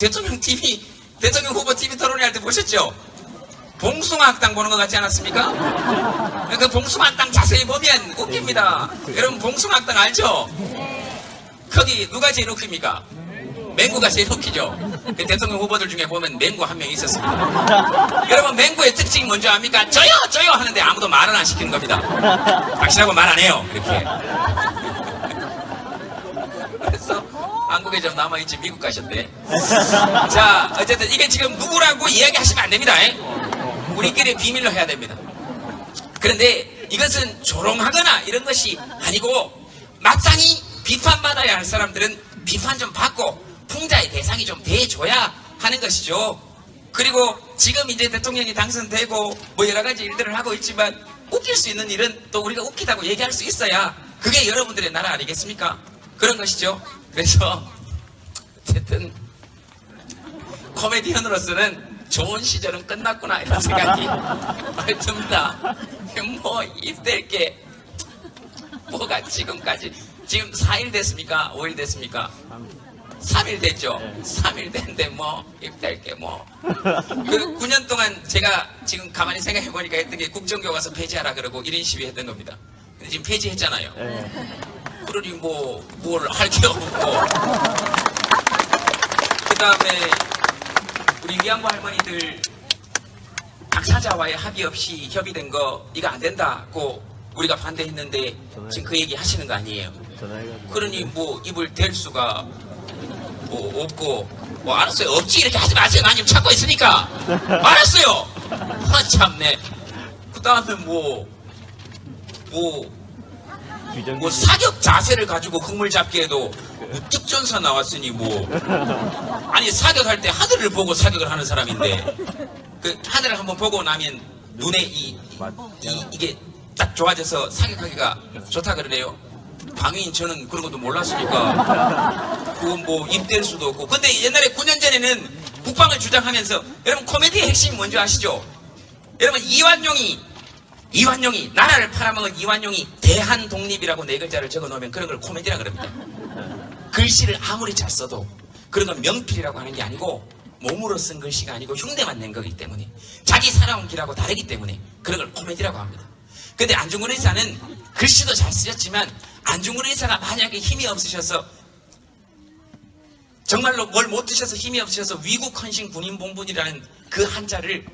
대통령 후보 TV 토론회 할 때 보셨죠? 봉숭아학당 보는 것 같지 않았습니까? 그 봉숭아학당 자세히 보면 웃깁니다. 여러분 봉숭아학당 알죠? 거기 누가 제일 웃깁니까? 맹구가 제일 웃기죠? 그 대통령 후보들 중에 보면 맹구 한 명 있었습니다. 여러분 맹구의 특징이 뭔지 압니까? 저요! 저요! 하는데 아무도 말은 안 시키는 겁니다. 당신하고 말 안 해요. 이렇게. 그래서 한국에 좀 남아있지 미국 가셨대. 자, 어쨌든 이게 지금 누구라고 이야기하시면 안 됩니다. 우리끼리 비밀로 해야 됩니다. 그런데 이것은 조롱하거나 이런 것이 아니고 마땅히 비판받아야 할 사람들은 비판 좀 받고 풍자의 대상이 좀 돼줘야 하는 것이죠. 그리고 지금 이제 대통령이 당선되고 뭐 여러 가지 일들을 하고 있지만 웃길 수 있는 일은 또 우리가 웃기다고 얘기할 수 있어야 그게 여러분들의 나라 아니겠습니까? 그런 것이죠. 그래서 어쨌든 코미디언으로서는 좋은 시절은 끝났구나 이런 생각이 듭니다. 뭐 입댈 게 뭐가 지금까지 지금 4일 됐습니까? 5일 됐습니까? 3일 됐죠? 3일 됐는데 뭐 입댈 게 뭐 그 9년 동안 제가 지금 가만히 생각해보니까 했던 게 국정교과서 폐지하라 그러고 1인 시위 했던 겁니다. 근데 지금 폐지했잖아요. 그러니 뭐 뭘 할 게 없고 그 다음에 우리 위안부 할머니들 당사자와의 합의 없이 협의된 거 이거 안 된다고 우리가 반대했는데 지금 그 얘기 하시는 거 아니에요. 그러니 뭐 입을 댈 수가 뭐 없고 뭐 알았어요. 없지 이렇게 하지 마세요. 나 지금 찾고 있으니까 알았어요. 아 참네. 그 다음에 뭐 사격 자세를 가지고 흙물 잡기 해도 특전사 나왔으니 뭐 아니 사격할 때 하늘을 보고 사격을 하는 사람인데 그 하늘을 한번 보고 나면 눈에 이게 딱 좋아져서 사격하기가 좋다 그러네요. 방위인 저는 그런 것도 몰랐으니까 그건 뭐 입댈 수도 없고. 근데 옛날에 9년 전에는 국방을 주장하면서 여러분 코미디의 핵심이 뭔지 아시죠? 여러분 이완용이 나라를 팔아먹은 이완용이 대한독립이라고 4글자를 적어놓으면 그런 걸 코미디라 그럽니다. 글씨를 아무리 잘 써도 그런 건 명필이라고 하는 게 아니고 몸으로 쓴 글씨가 아니고 흉내만 낸 거기 때문에 자기 살아온 길하고 다르기 때문에 그런 걸 코미디라고 합니다. 근데 안중근 의사는 글씨도 잘 쓰셨지만 안중근 의사가 만약에 힘이 없으셔서 정말로 뭘 못 드셔서 힘이 없으셔서 위국헌신 군인봉분이라는 그 한자를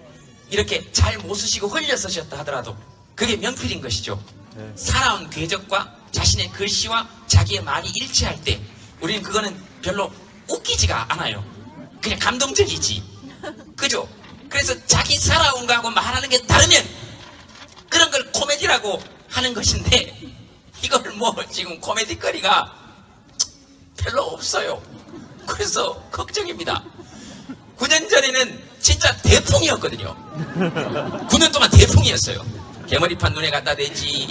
이렇게 잘 못 쓰시고 흘려 쓰셨다 하더라도 그게 명필인 것이죠. 살아온 궤적과 자신의 글씨와 자기의 말이 일치할 때 우리는 그거는 별로 웃기지가 않아요. 그냥 감동적이지. 그죠? 그래서 자기 살아온 거하고 말하는 게 다르면 그런 걸 코미디라고 하는 것인데 이걸 뭐 지금 코미디거리가 별로 없어요. 그래서 걱정입니다. 9년 전에는 진짜 대풍이었거든요. 9년 동안 대풍이었어요. 개머리판 눈에 갖다 대지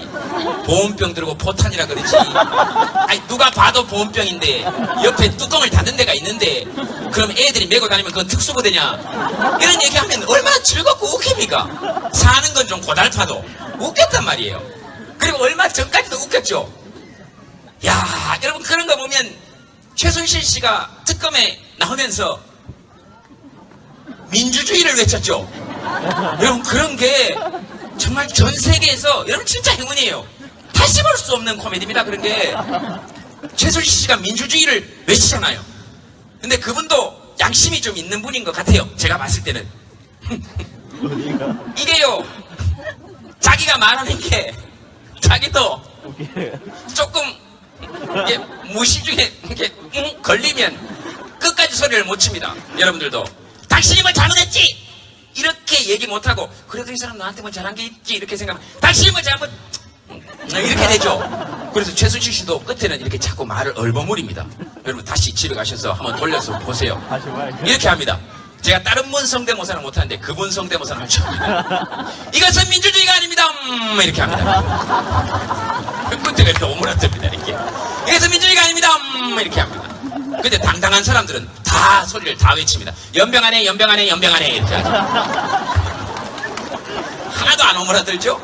보온병 들고 포탄이라 그러지. 아니 누가 봐도 보온병인데 옆에 뚜껑을 닫는 데가 있는데 그럼 애들이 메고 다니면 그건 특수부대냐 이런 얘기하면 얼마나 즐겁고 웃깁니까? 사는 건 좀 고달파도 웃겼단 말이에요. 그리고 얼마 전까지도 웃겼죠. 야 여러분 그런 거 보면 최순실 씨가 특검에 나오면서 민주주의를 외쳤죠. 여러분 그런 게 정말 전 세계에서 여러분 진짜 행운이에요. 다시 볼 수 없는 코미디입니다. 그런 게 최순실 씨가 민주주의를 외치잖아요. 근데 그분도 양심이 좀 있는 분인 것 같아요. 제가 봤을 때는 이게요 자기가 말하는 게 자기도 조금 이게 무시중에 이렇게 걸리면 끝까지 소리를 못 칩니다. 여러분들도 당신이 뭘 잘못했지 이렇게 얘기 못하고 그래도 이 사람 나한테 뭐 잘한 게 있지 이렇게 생각하면 당신이 뭐 잘못 이렇게 되죠. 그래서 최순실 씨도 끝에는 이렇게 자꾸 말을 얼버무립니다. 여러분 다시 집에 가셔서 한번 돌려서 보세요. 이렇게 합니다. 제가 다른 분 성대모사는 못하는데 그분 성대모사는 할 줄 압니다. 이것은 민주주의가 아닙니다. 이렇게 합니다. 끝에가 이렇게 오므라뜨립니다. 이렇게 이것은 민주주의가 아닙니다. 이렇게 합니다. 근데 당당한 사람들은 다 소리를 다 외칩니다. 연병하네 연병하네 연병하네 이렇게 하죠. 하나도 안 오므라들죠?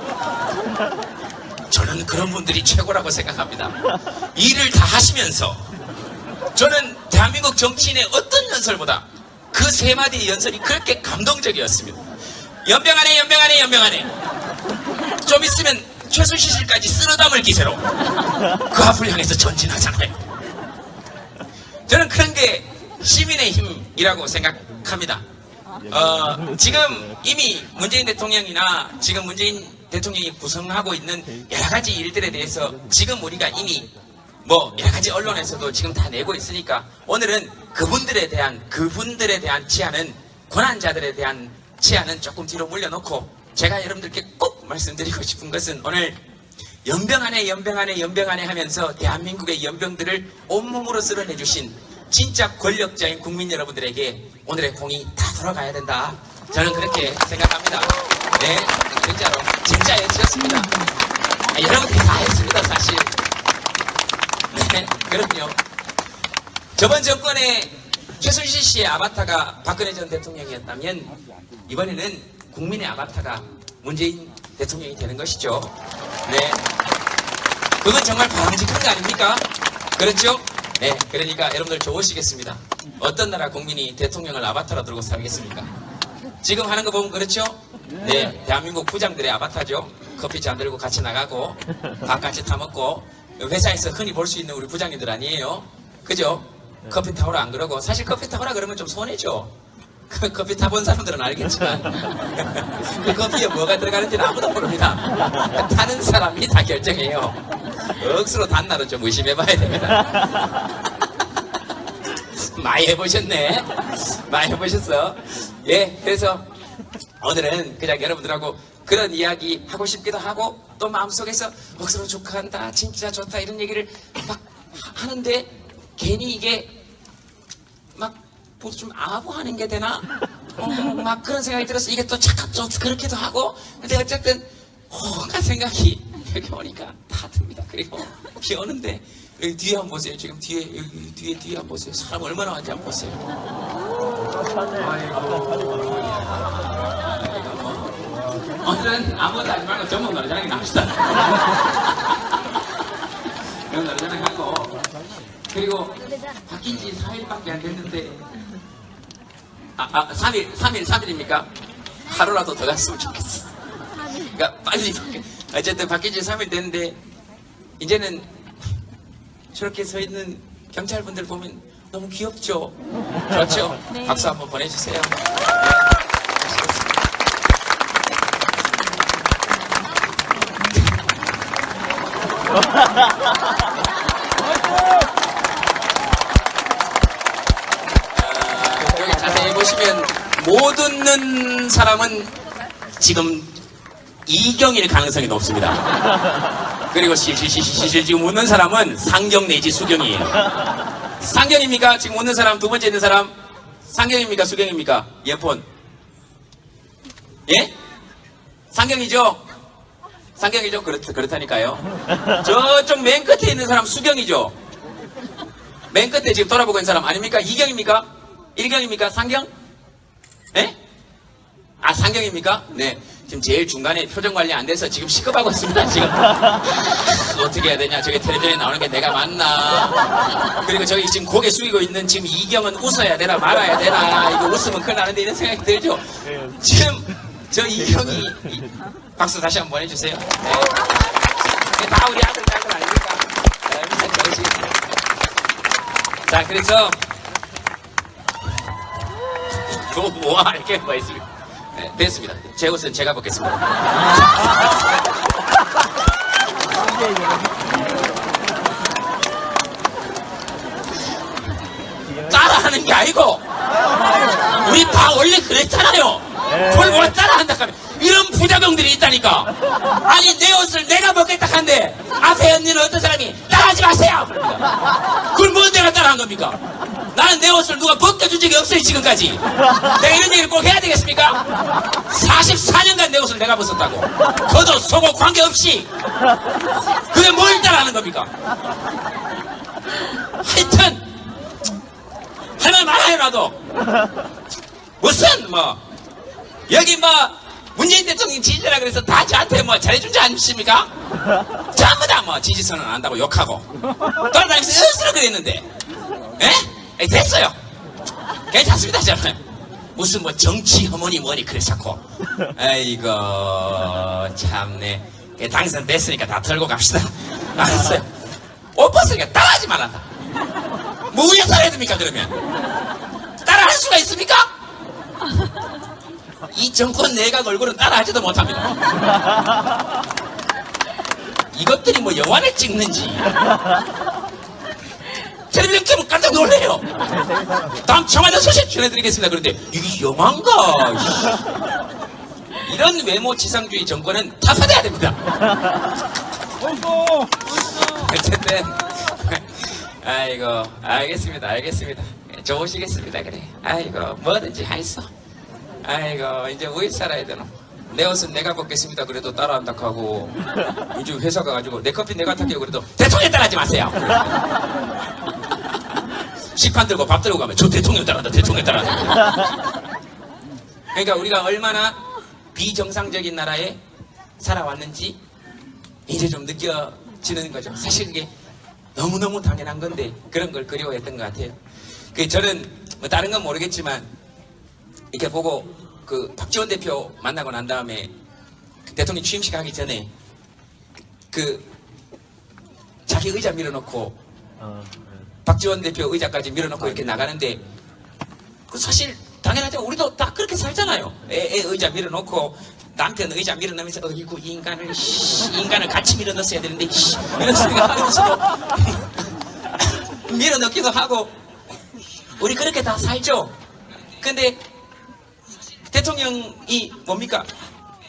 저는 그런 분들이 최고라고 생각합니다. 일을 다 하시면서 저는 대한민국 정치인의 어떤 연설보다 그 세 마디의 연설이 그렇게 감동적이었습니다. 연병하네, 연병하네, 연병하네. 좀 있으면 최순실까지 쓸어담을 기세로 그 앞을 향해서 전진하잖아요. 저는 그런 게 시민의 힘이라고 생각합니다. 지금 이미 문재인 대통령이나 지금 문재인 대통령이 구성하고 있는 여러 가지 일들에 대해서 지금 우리가 이미 뭐 여러 가지 언론에서도 지금 다 내고 있으니까 오늘은 그분들에 대한 치안은, 권한자들에 대한 치안은 조금 뒤로 물려놓고, 제가 여러분들께 꼭 말씀드리고 싶은 것은 오늘 연병하네, 연병하네, 연병하네 하면서 대한민국의 연병들을 온몸으로 쓸어내주신 진짜 권력자인 국민 여러분들에게 오늘의 공이 다 돌아가야 된다. 저는 그렇게 생각합니다. 네, 진짜로 진짜에 지었습니다. 여러분들이 다 했습니다, 사실. 네, 그럼요. 저번 정권에 최순실 씨의 아바타가 박근혜 전 대통령이었다면 이번에는 국민의 아바타가 문재인 대통령이 되는 것이죠. 네, 그건 정말 바람직한 거 아닙니까? 그렇죠? 네, 그러니까 여러분들 좋으시겠습니다. 어떤 나라 국민이 대통령을 아바타로 들고 살겠습니까? 지금 하는 거 보면 그렇죠? 네, 대한민국 부장들의 아바타죠. 커피잔 들고 같이 나가고 밥 같이 타먹고, 회사에서 흔히 볼 수 있는 우리 부장님들 아니에요? 그죠? 커피 타오라 안 그러고, 사실 커피 타오라 그러면 좀 손해죠. 그 커피 타본 사람들은 알겠지만 그 커피에 뭐가 들어가는지는 아무도 모릅니다. 타는 사람이 다 결정해요. 억수로 단나로 좀 의심해봐야 됩니다. 많이 해보셨네. 많이 해보셨어. 예, 그래서 오늘은 그냥 여러분들하고 그런 이야기 하고 싶기도 하고, 또 마음속에서 억수로 축하한다, 진짜 좋다, 이런 얘기를 막 하는데 괜히 이게 막 뭐 좀 아부하는 게 되나? 막 그런 생각이 들어서 이게 또 착각 좀 그렇기도 하고. 근데 어쨌든 온갖 생각이 여기 오니까 다 듭니다. 그리고 비 오는데 여기 뒤에 한번 보세요. 지금 뒤에, 여기 뒤에 한번 보세요. 사람 얼마나 많은지 한번 보세요. 아이고. 오늘은 아무것도 하지 말고 전문 노래자랑에 나옵시다. 전문 노래자랑 하고, 그리고 바뀐 지 4일밖에 안 됐는데, 3일입니까? 하루라도 더 갔으면 좋겠어. 그러니까 빨리, 어쨌든 바뀐 지 3일 됐는데, 이제는 저렇게 서 있는 경찰분들 보면 너무 귀엽죠? 그렇죠? 네. 박수 한번 보내주세요. 여기 자세히 보시면 못 웃는 사람은 지금 이경일 가능성이 높습니다. 그리고 실실 지금 웃는 사람은 상경 내지 수경이에요. 상경입니까? 지금 웃는 사람, 두 번째 있는 사람 상경입니까? 수경입니까? 이어폰. 예? 상경이죠? 상경이죠? 그렇다니까요. 저쪽 맨 끝에 있는 사람 수경이죠? 맨 끝에 지금 돌아보고 있는 사람 아닙니까? 이경입니까? 일경입니까? 상경? 예? 아, 상경입니까? 네. 지금 제일 중간에 표정 관리 안 돼서 지금 시급하고 있습니다, 지금. 어떻게 해야 되냐, 저기 텔레비전에 나오는 게 내가 맞나. 그리고 저기 지금 고개 숙이고 있는 지금 이경은 웃어야 되나 말아야 되나, 이거 웃으면 큰일 나는데 이런 생각이 들죠. 지금 저 이경이, 박수 다시 한번 보내주세요. 네. 다 우리 아들, 딸들 아닙니까? 자, 그래서 뭐야, 이렇게 뭐 있습니까? 네, 됐습니다. 제 옷은 제가 벗겠습니다. 따라하는 게 아니고, 우리 다 원래 그랬잖아요. 그걸 뭐 따라한다 하면 이런 부작용들이 있다니까. 아니, 내 옷을 내가 벗겠다 한데 앞에 언니는 어떤 사람이 따라하지 마세요. 그걸 뭐 내가 따라한 겁니까? 나는 내 옷을 누가 벗겨준 적이 없어요, 지금까지. 내가 이런 얘기를 꼭 해야 되겠습니까? 44년간 내 옷을 내가 벗었다고. 겉옷, 속옷 관계없이. 그게 뭘 따라하는 겁니까? 하여튼 할 말 많아요, 나도. 무슨 뭐 여기 뭐 문재인 대통령 지지자라 그래서 다 저한테 뭐 잘해준 줄 아십니까? 전부 다 뭐 지지선언 안 한다고 욕하고 돌아다니면서 으스러 그랬는데, 예? 됐어요. 괜찮습니다, 저는. 무슨 뭐 정치 혐오니 뭐니 그랬었고. 아이고 참네. 당선됐으니까 다 털고 갑시다. 알았어요. 옷 벗으니까 따라하지 말란다. 뭐에 살아야 됩니까 그러면? 따라할 수가 있습니까? 이 정권 내각 얼굴은 따라하지도 못합니다. 이것들이 뭐 영화를 찍는지 텔레비전 켜면 깜짝 놀래요. 다음 청와대 소식 전해드리겠습니다. 그런데 이게 영화인가? 이런 외모 지상주의 정권은 타파돼야 됩니다. 어쨌든 아이고 알겠습니다. 좋으시겠습니다. 그래. 아이고 뭐든지 하있어. 아이고 이제 왜 살아야 되노? 내 옷은 내가 벗겠습니다. 그래도 따라한다 하고 이제 회사 가가지고 내 커피 내가 탈게요. 그래도 대통령 따라하지 마세요. 식판 들고 밥 들고 가면 저 대통령 따라한다. 그러니까 우리가 얼마나 비정상적인 나라에 살아왔는지 이제 좀 느껴지는 거죠. 사실 그게 너무너무 당연한 건데 그런 걸 그리워했던 것 같아요. 저는 뭐 다른 건 모르겠지만 이렇게 보고 그 박지원 대표 만나고 난 다음에 대통령 취임식 하기 전에 그 자기 의자 밀어놓고 박지원 대표 의자까지 밀어놓고 이렇게 나가는데 그 사실 당연하죠. 우리도 다 그렇게 살잖아요. 애 의자 밀어놓고 남편 의자 밀어넣으면서 어이구 이 인간을 같이 밀어넣었어야 되는데 이런 소리가 하면서도 밀어넣기도 하고 우리 그렇게 다 살죠. 근데 대통령이 뭡니까?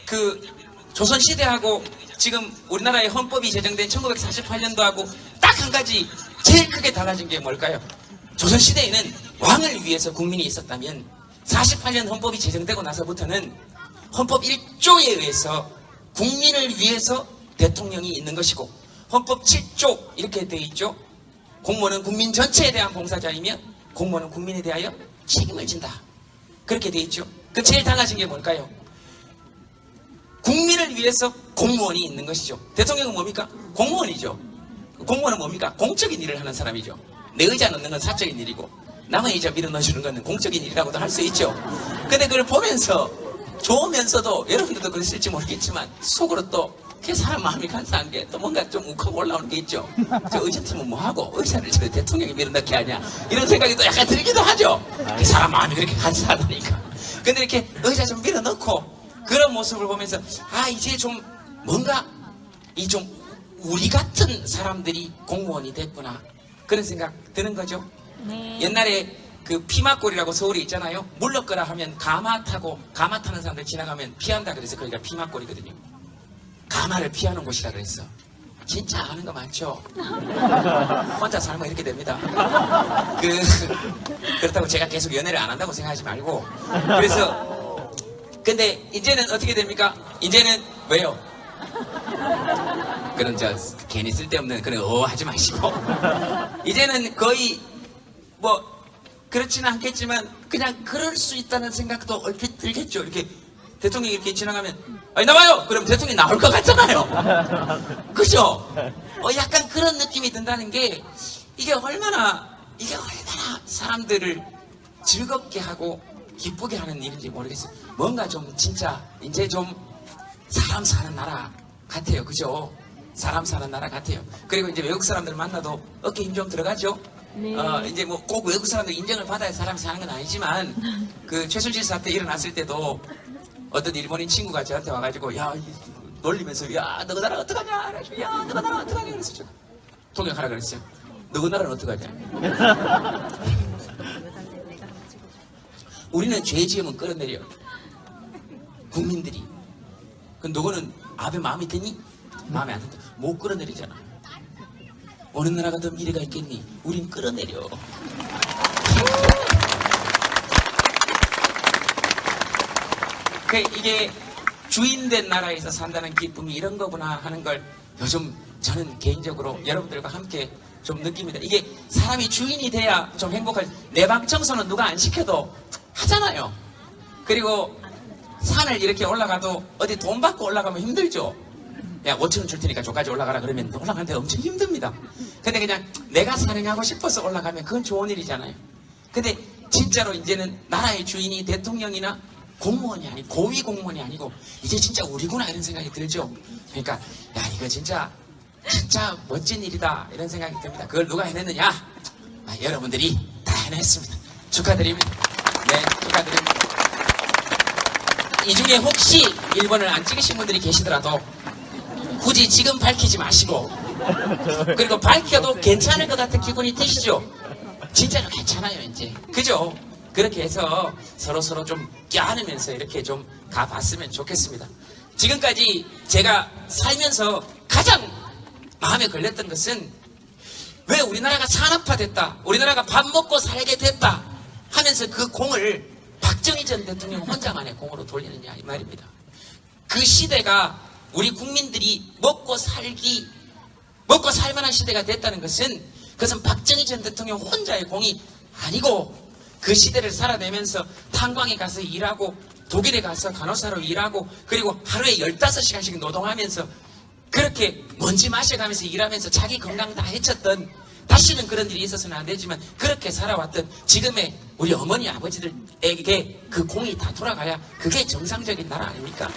그 조선시대하고 지금 우리나라의 헌법이 제정된 1948년도하고 딱 한 가지 제일 크게 달라진 게 뭘까요? 조선시대에는 왕을 위해서 국민이 있었다면 48년 헌법이 제정되고 나서부터는 헌법 1조에 의해서 국민을 위해서 대통령이 있는 것이고 헌법 7조 이렇게 되어 있죠. 공무원은 국민 전체에 대한 봉사자이며 공무원은 국민에 대하여 책임을 진다. 그렇게 되어 있죠. 그 제일 달라진 게 뭘까요? 국민을 위해서 공무원이 있는 것이죠. 대통령은 뭡니까? 공무원이죠. 공무원은 뭡니까? 공적인 일을 하는 사람이죠. 내 의자 넣는 건 사적인 일이고 남의 의자 밀어 넣어주는 건 공적인 일이라고도 할 수 있죠. 근데 그걸 보면서 좋으면서도 여러분들도 그랬을지 모르겠지만 속으로 또 그 사람 마음이 간사한 게 또 뭔가 좀 욱하고 올라오는 게 있죠. 저 의자팀은 뭐하고 의자를 저 대통령이 밀어넣게 하냐 이런 생각이 또 약간 들기도 하죠. 그 사람 마음이 그렇게 간사하다니까. 근데 이렇게 의자 좀 밀어넣고 그런 모습을 보면서 아 이제 좀 뭔가 이 좀 우리 같은 사람들이 공무원이 됐구나 그런 생각 드는 거죠. 네. 옛날에 그 피막골이라고 서울에 있잖아요. 물러거라 하면 가마 타는 사람들 지나가면 피한다 그래서 거기가 피막골이거든요. 가마를 피하는 곳이라 그랬어. 진짜 아는 거 많죠. 혼자 살면 이렇게 됩니다. 그렇다고 제가 계속 연애를 안 한다고 생각하지 말고. 그래서 근데 이제는 어떻게 됩니까? 이제는 왜요? 그런 괜히 쓸데없는 그런 하지 마시고 이제는 거의 뭐 그렇지는 않겠지만 그냥 그럴 수 있다는 생각도 얼핏 들겠죠. 이렇게 대통령이 이렇게 지나가면 아니 나와요! 그럼 대통령이 나올 것 같잖아요. 그죠? 약간 그런 느낌이 든다는 게 이게 얼마나 사람들을 즐겁게 하고 기쁘게 하는 일인지 모르겠어요. 뭔가 좀 진짜 이제 좀 사람 사는 나라 같아요. 그죠? 사람 사는 나라 같아요. 그리고 이제 외국 사람들 만나도 어깨 힘 좀 들어가죠? 네. 이제 뭐 꼭 외국 사람들 인정을 받아야 사람이 사는 건 아니지만 그 최순실 사태 일어났을 때도 어떤 일본인 친구가 저한테 와가지고 야 놀리면서 야 너그 나라 어떡하냐 야 너그 나라 어떡하냐 그랬어. 제가 통역하라 그랬어요. 너그 나라는 어떡하냐. 우리는 죄 지으면 끌어내려 국민들이. 그 너는 아베 마음에 드니? 마음에 안 든다. 못 끌어내리잖아. 어느 나라가 더 미래가 있겠니? 우린 끌어내려. 이게 주인된 나라에서 산다는 기쁨이 이런 거구나 하는 걸 요즘 저는 개인적으로 여러분들과 함께 좀 느낍니다. 이게 사람이 주인이 돼야 좀 행복할. 내 방 청소는 누가 안 시켜도 하잖아요. 그리고 산을 이렇게 올라가도 어디 돈 받고 올라가면 힘들죠. 야 5,000원 줄 테니까 저까지 올라가라 그러면 올라가는데 엄청 힘듭니다. 근데 그냥 내가 산행하고 싶어서 올라가면 그건 좋은 일이잖아요. 근데 진짜로 이제는 나라의 주인이 대통령이나 공무원이 아니고 고위 공무원이 아니고 이제 진짜 우리구나 이런 생각이 들죠. 그러니까 야 이거 진짜 멋진 일이다 이런 생각이 듭니다. 그걸 누가 해냈느냐? 여러분들이 다 해냈습니다. 축하드립니다. 네, 축하드립니다. 이 중에 혹시 1번을 안 찍으신 분들이 계시더라도 굳이 지금 밝히지 마시고, 그리고 밝혀도 괜찮을 것 같은 기분이 드시죠? 진짜로 괜찮아요 이제, 그죠? 그렇게 해서 서로 좀 껴안으면서 이렇게 좀 가봤으면 좋겠습니다. 지금까지 제가 살면서 가장 마음에 걸렸던 것은 왜 우리나라가 산업화됐다, 우리나라가 밥 먹고 살게 됐다 하면서 그 공을 박정희 전 대통령 혼자만의 공으로 돌리느냐 이 말입니다. 그 시대가 우리 국민들이 먹고 살만한 시대가 됐다는 것은 그것은 박정희 전 대통령 혼자의 공이 아니고 그 시대를 살아내면서 탄광에 가서 일하고 독일에 가서 간호사로 일하고 그리고 하루에 15시간씩 노동하면서 그렇게 먼지 마셔가면서 일하면서 자기 건강 다 해쳤던, 다시는 그런 일이 있어서는 안 되지만 그렇게 살아왔던 지금의 우리 어머니 아버지들에게 그 공이 다 돌아가야 그게 정상적인 나라 아닙니까?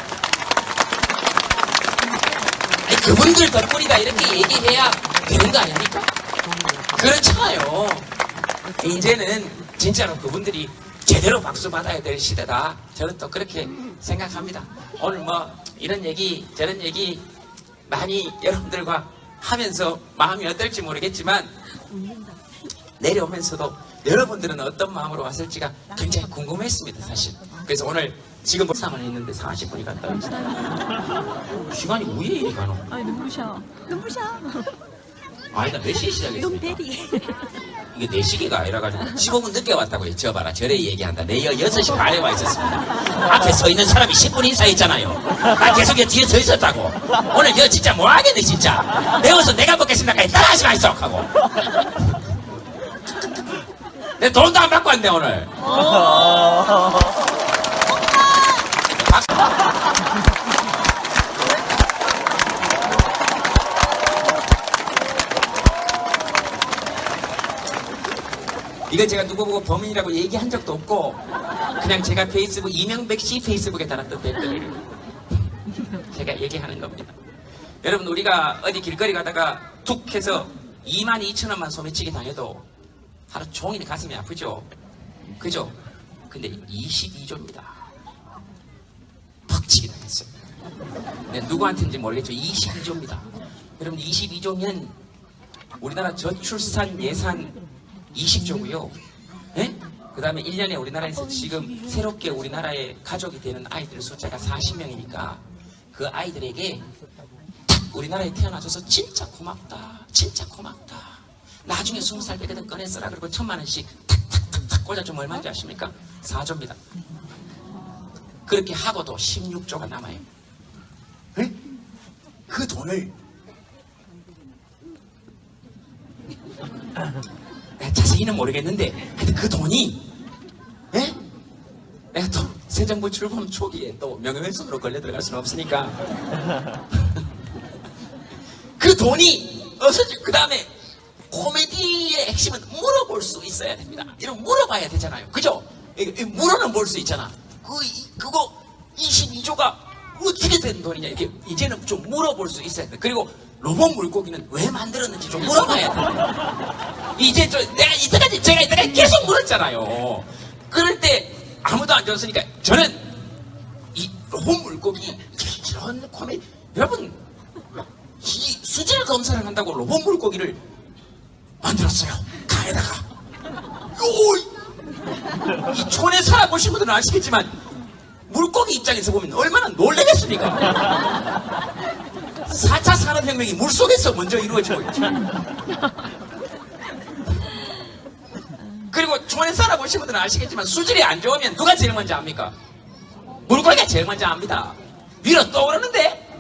아니, 그분들 덕분이다 이렇게 얘기해야 되는 거 아닙니까? 그렇잖아요. 이제는 진짜로 그분들이 제대로 박수 받아야 될 시대다. 저는 또 그렇게 생각합니다. 오늘 뭐 이런 얘기 저런 얘기 많이 여러분들과 하면서 마음이 어떨지 모르겠지만 내려오면서도 여러분들은 어떤 마음으로 왔을지가 굉장히 궁금했습니다 사실. 그래서 오늘 지금 벌써만 했는데 40분이 갔다 왔어요. 시간이 왜 이리 가노? 아니 눈부셔. 아니 나 몇 시에 시작했습니까? 눈대리. 이게 내 시계가 아니라가지고 15분 늦게 왔다고 했죠. 봐라 저래 얘기한다. 내 6시 반에 와 있었습니다. 앞에 서 있는 사람이 10분 인사했잖아요. 나 계속 뒤에 서 있었다고. 오늘 여 진짜 뭐 하겠네 진짜. 배워서 내가 먹겠습니다까지 따라하지 마이소 하고. 내 돈도 안 받고 왔네 오늘. 이건 제가 누구 보고 범인이라고 얘기한 적도 없고 그냥 제가 페이스북 이명백 씨 페이스북에 달았던 댓글을 제가 얘기하는 겁니다. 여러분 우리가 어디 길거리 가다가 툭 해서 22,000원만 소매치기 당해도 하루 종일 가슴이 아프죠. 그죠? 근데 22조입니다. 퍽치기 당했어요. 네, 누구한테인지 모르겠죠. 22조입니다. 여러분 22조면 우리나라 저출산 예산 20조고요. 네? 그 다음에 1년에 우리나라에서 지금 새롭게 우리나라에 가족이 되는 아이들 숫자가 40명이니까 그 아이들에게 딱 우리나라에 태어나줘서 진짜 고맙다. 진짜 고맙다. 나중에 20살 되거든 꺼내 써라. 그리고 1,000만 원씩 탁탁탁탁 꽂아주면 얼마인지 아십니까? 4조입니다. 그렇게 하고도 16조가 남아요. 네? 그 돈을 자세히는 모르겠는데 하여튼 그 돈이 내가 또 새 정부 출범 초기에 또 명예훼손으로 걸려 들어갈 수는 없으니까 그 돈이 그 다음에 코미디의 핵심은 물어볼 수 있어야 됩니다. 이런 물어봐야 되잖아요. 그죠? 물어는 볼 수 있잖아. 그거 22조가 어떻게 된 돈이냐 이렇게 이제는 좀 물어볼 수 있어야 돼. 그리고 로봇 물고기는 왜 만들었는지 좀 물어봐야 돼. 이제 제가 이때까지 계속 물었잖아요. 그럴 때 아무도 안 줬으니까 저는 이 로봇 물고기 이런 코미디 여러분 이 수질 검사를 한다고 로봇 물고기를 만들었어요. 강에다가 이 촌에 살아보신 분들은 아시겠지만 물고기 입장에서 보면 얼마나 놀라겠습니까? 4차 산업혁명이 물속에서 먼저 이루어지고 있죠. 그리고 촌에 살아보신 분들은 아시겠지만 수질이 안 좋으면 누가 제일 먼저 압니까? 물고기가 제일 먼저 압니다. 위로 떠오르는데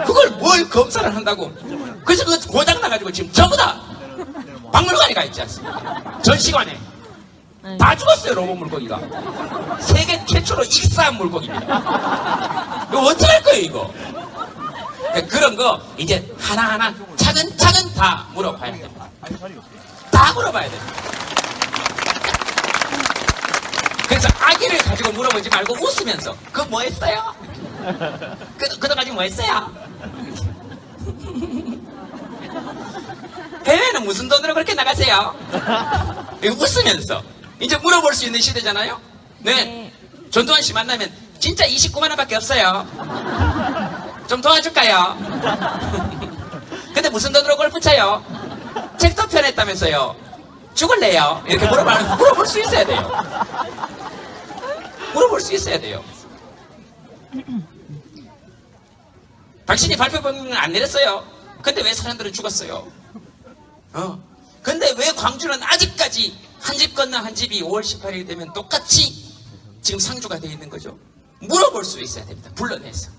그걸 뭘 검사를 한다고. 그래서 그거 고장나가지고 지금 전부 다 박물관에 가 있지 않습니까? 전시관에 다 죽었어요. 로봇 물고기가 세계 최초로 익사한 물고기입니다. 이거 어떻게 할 거예요 이거? 그런 거 이제 하나하나 차근차근 다 물어봐야 됩니다. 다 물어봐야 됩니다. 그래서 아기를 가지고 물어보지 말고 웃으면서 그거 뭐 했어요? 그거 가지고 뭐 했어요? 해외는 무슨 돈으로 그렇게 나가세요? 웃으면서 이제 물어볼 수 있는 시대잖아요. 네, 전두환 씨 만나면 진짜 29만 원밖에 없어요. 좀 도와줄까요? 근데 무슨 돈으로 골프 쳐요? 책도 펴냈다면서요. 죽을래요? 이렇게 물어볼 수 있어야 돼요. 물어볼 수 있어야 돼요. 당신이 발표범위는 안 내렸어요. 근데 왜 사람들은 죽었어요? 근데 왜 광주는 아직까지 한 집 건너 한 집이 5월 18일이 되면 똑같이 지금 상주가 되어 있는 거죠? 물어볼 수 있어야 됩니다. 불러내서